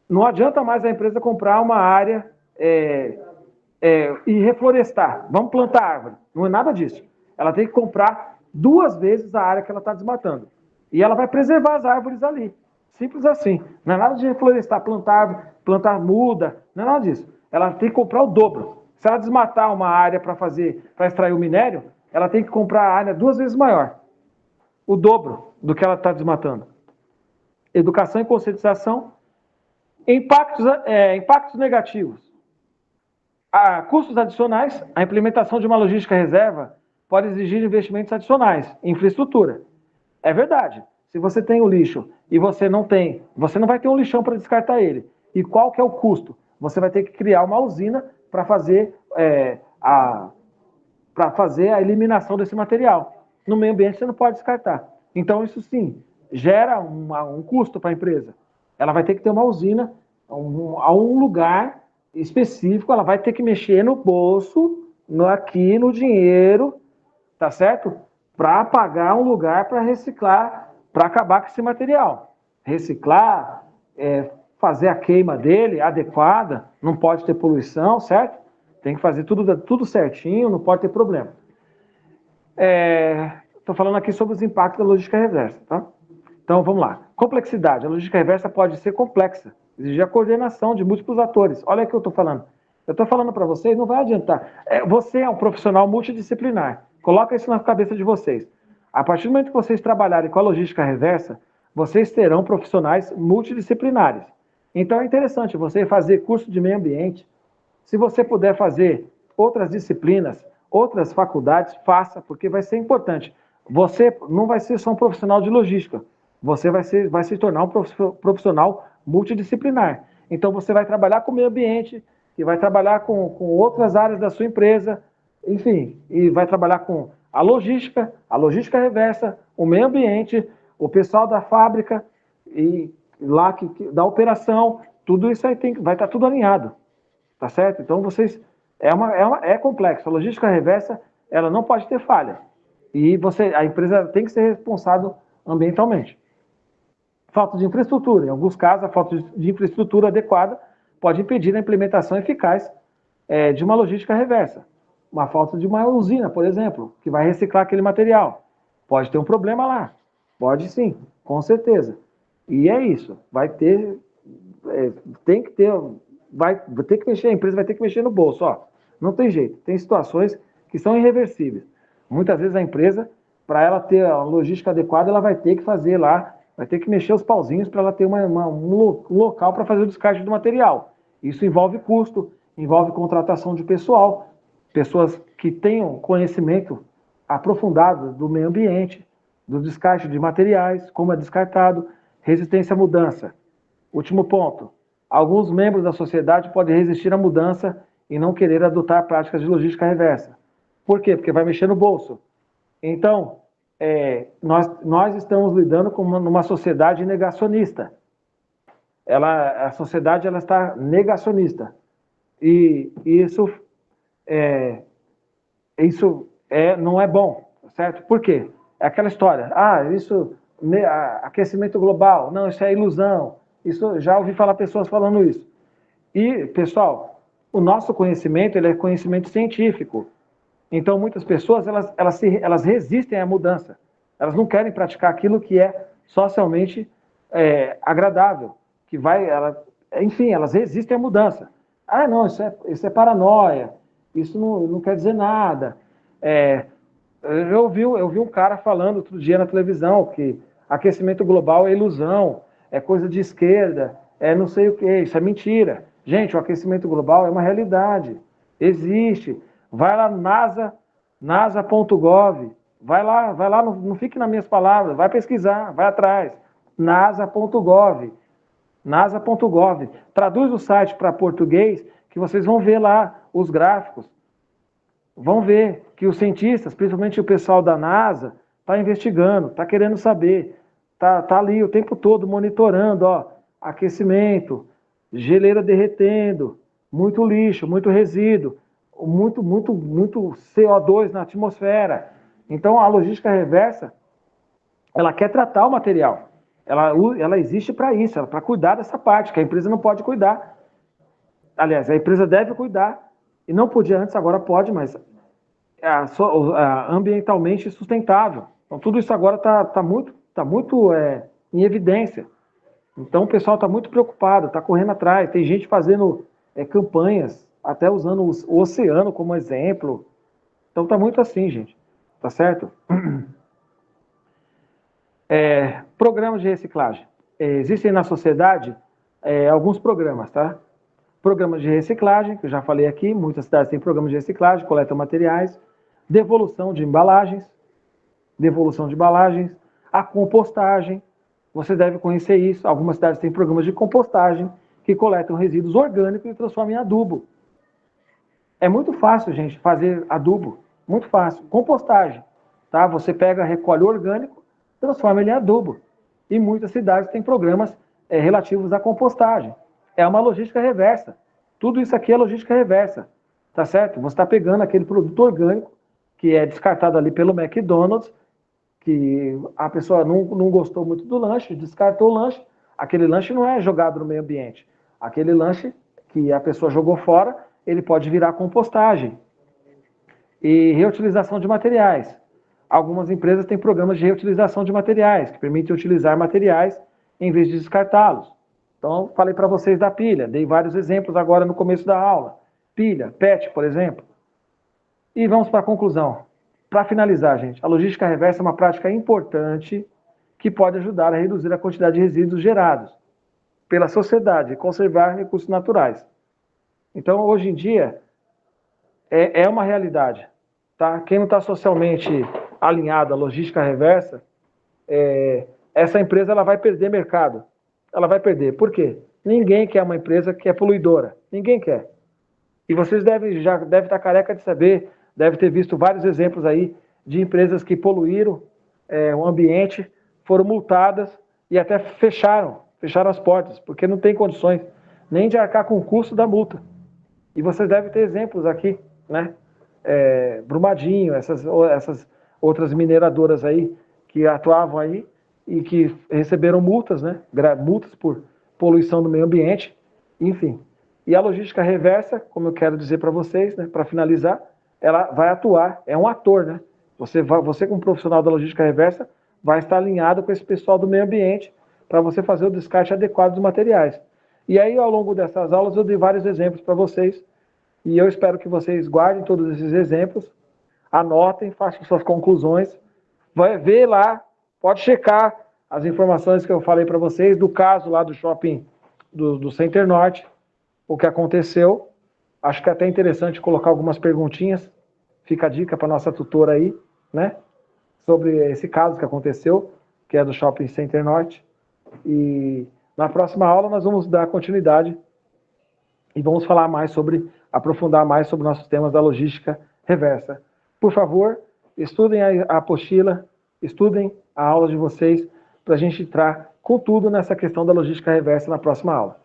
Não adianta mais a empresa comprar uma área e reflorestar. Vamos plantar árvore. Não é nada disso. Ela tem que comprar 2 vezes a área que ela está desmatando. E ela vai preservar as árvores ali. Simples assim. Não é nada de reflorestar, plantar muda. Não é nada disso. Ela tem que comprar o dobro. Se ela desmatar uma área para extrair o minério, ela tem que comprar a área 2 vezes maior. O dobro do que ela está desmatando. Educação e conscientização. Impactos negativos. Custos adicionais. A implementação de uma logística reserva pode exigir investimentos adicionais em infraestrutura. É verdade. Se você tem o lixo e você não vai ter um lixão para descartar ele. E qual que é o custo? Você vai ter que criar uma usina para fazer a eliminação desse material. No meio ambiente você não pode descartar. Então isso sim, gera um custo para a empresa. Ela vai ter que ter uma usina a um lugar específico, ela vai ter que mexer no bolso, aqui no dinheiro, tá certo? Para pagar um lugar para reciclar, para acabar com esse material. Reciclar, fazer a queima dele adequada, não pode ter poluição, certo? Tem que fazer tudo certinho, não pode ter problema. Estou falando aqui sobre os impactos da logística reversa, tá? Então, vamos lá. Complexidade. A logística reversa pode ser complexa, exigir a coordenação de múltiplos atores. Olha o que eu estou falando. Eu estou falando para vocês, não vai adiantar. Você é um profissional multidisciplinar. Coloca isso na cabeça de vocês. A partir do momento que vocês trabalharem com a logística reversa, vocês terão profissionais multidisciplinares. Então é interessante você fazer curso de meio ambiente. Se você puder fazer outras disciplinas, outras faculdades, faça, porque vai ser importante. Você não vai ser só um profissional de logística, você vai se tornar um profissional multidisciplinar. Então você vai trabalhar com o meio ambiente, e vai trabalhar com outras áreas da sua empresa, enfim, e vai trabalhar com a logística reversa, o meio ambiente, o pessoal da fábrica, e lá da operação, tudo isso aí vai estar tudo alinhado. Tá certo? Então, vocês... É complexo. A logística reversa, ela não pode ter falha. E a empresa tem que ser responsável ambientalmente. Falta de infraestrutura. Em alguns casos, a falta de infraestrutura adequada pode impedir a implementação eficaz de uma logística reversa. Uma falta de uma usina, por exemplo, que vai reciclar aquele material. Pode ter um problema lá. Pode sim, com certeza. E é isso. Vai ter... tem que ter... vai ter que mexer, a empresa vai ter que mexer no bolso, ó. Não tem jeito. Tem situações que são irreversíveis. Muitas vezes a empresa, para ela ter a logística adequada, ela vai ter que fazer lá vai ter que mexer os pauzinhos para ela ter um local para fazer o descarte do material. Isso envolve custo, envolve contratação de pessoal, pessoas que tenham conhecimento aprofundado do meio ambiente, do descarte de materiais, como é descartado, resistência à mudança. Último ponto. Alguns membros da sociedade podem resistir à mudança e não querer adotar práticas de logística reversa. Por quê? Porque vai mexer no bolso. Então, nós estamos lidando com numa sociedade negacionista. A sociedade ela está negacionista. E não é bom, certo? Por quê? É aquela história. Aquecimento global. Não, isso é ilusão. Isso, já ouvi falar pessoas falando isso. E, pessoal, o nosso conhecimento ele é conhecimento científico. Então, muitas pessoas elas resistem à mudança. Elas não querem praticar aquilo que é socialmente agradável. Enfim, elas resistem à mudança. Ah, não, isso é paranoia. Isso não quer dizer nada. Eu vi um cara falando outro dia na televisão que aquecimento global é ilusão, é coisa de esquerda, não sei o que, isso é mentira. Gente, o aquecimento global é uma realidade, existe. Vai lá no nasa.gov, vai lá, não fique nas minhas palavras, vai pesquisar, vai atrás. nasa.gov, traduz o site para português que vocês vão ver lá os gráficos. Vão ver que os cientistas, principalmente o pessoal da NASA, está investigando, está querendo saber, tá ali o tempo todo monitorando, aquecimento, geleira derretendo, muito lixo, muito resíduo, muito CO2 na atmosfera. Então a logística reversa, ela quer tratar o material, ela existe para isso, para cuidar dessa parte, que a empresa não pode cuidar. Aliás, a empresa deve cuidar, e não podia antes, agora pode, mas ambientalmente sustentável. Então, tudo isso agora está muito em evidência. Então, o pessoal está muito preocupado, está correndo atrás. Tem gente fazendo campanhas, até usando o oceano como exemplo. Então, está muito assim, gente. Tá certo? Programas de reciclagem. Existem na sociedade alguns programas, tá? Programas de reciclagem, que eu já falei aqui, muitas cidades têm programas de reciclagem, coletam materiais, devolução de embalagens, a compostagem, você deve conhecer isso, algumas cidades têm programas de compostagem, que coletam resíduos orgânicos e transformam em adubo. É muito fácil, gente, fazer adubo, muito fácil. Compostagem, tá? Você recolhe o orgânico, transforma ele em adubo. E muitas cidades têm programas relativos à compostagem. É uma logística reversa. Tudo isso aqui é logística reversa, tá certo? Você está pegando aquele produto orgânico que é descartado ali pelo McDonald's, que a pessoa não gostou muito do lanche, descartou o lanche. Aquele lanche não é jogado no meio ambiente. Aquele lanche que a pessoa jogou fora, ele pode virar compostagem. E reutilização de materiais. Algumas empresas têm programas de reutilização de materiais, que permitem utilizar materiais em vez de descartá-los. Então, falei para vocês da pilha, dei vários exemplos agora no começo da aula. Pilha, PET, por exemplo. E vamos para a conclusão. Para finalizar, gente, a logística reversa é uma prática importante que pode ajudar a reduzir a quantidade de resíduos gerados pela sociedade e conservar recursos naturais. Então, hoje em dia, é uma realidade. Tá? Quem não está socialmente alinhado à logística reversa, essa empresa ela vai perder mercado. Ela vai perder. Por quê? Ninguém quer uma empresa que é poluidora. Ninguém quer. E vocês já devem estar careca de saber, devem ter visto vários exemplos aí de empresas que poluíram o ambiente, foram multadas e até fecharam as portas, porque não tem condições nem de arcar com o custo da multa. E vocês devem ter exemplos aqui, né? Brumadinho, essas outras mineradoras aí que atuavam aí e que receberam multas, né? Multas por poluição do meio ambiente, enfim. E a logística reversa, como eu quero dizer para vocês, né, para finalizar, ela vai atuar, é um ator, né? Você como profissional da logística reversa, vai estar alinhado com esse pessoal do meio ambiente para você fazer o descarte adequado dos materiais. E aí, ao longo dessas aulas, eu dei vários exemplos para vocês, e eu espero que vocês guardem todos esses exemplos, anotem, façam suas conclusões, vai ver lá, pode checar as informações que eu falei para vocês do caso lá do shopping do Center Norte, o que aconteceu. Acho que é até interessante colocar algumas perguntinhas. Fica a dica para nossa tutora aí, né? Sobre esse caso que aconteceu, que é do Shopping Center Norte. E na próxima aula nós vamos dar continuidade e vamos falar mais sobre, aprofundar mais sobre nossos temas da logística reversa. Por favor, estudem a apostila, estudem a aula de vocês, para a gente entrar com tudo nessa questão da logística reversa na próxima aula.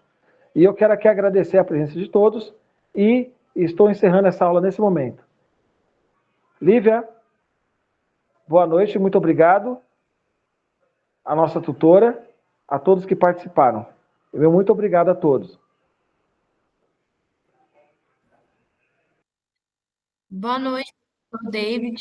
E eu quero aqui agradecer a presença de todos e estou encerrando essa aula nesse momento. Lívia, boa noite, muito obrigado. A nossa tutora, a todos que participaram. Meu muito obrigado a todos. Boa noite, David.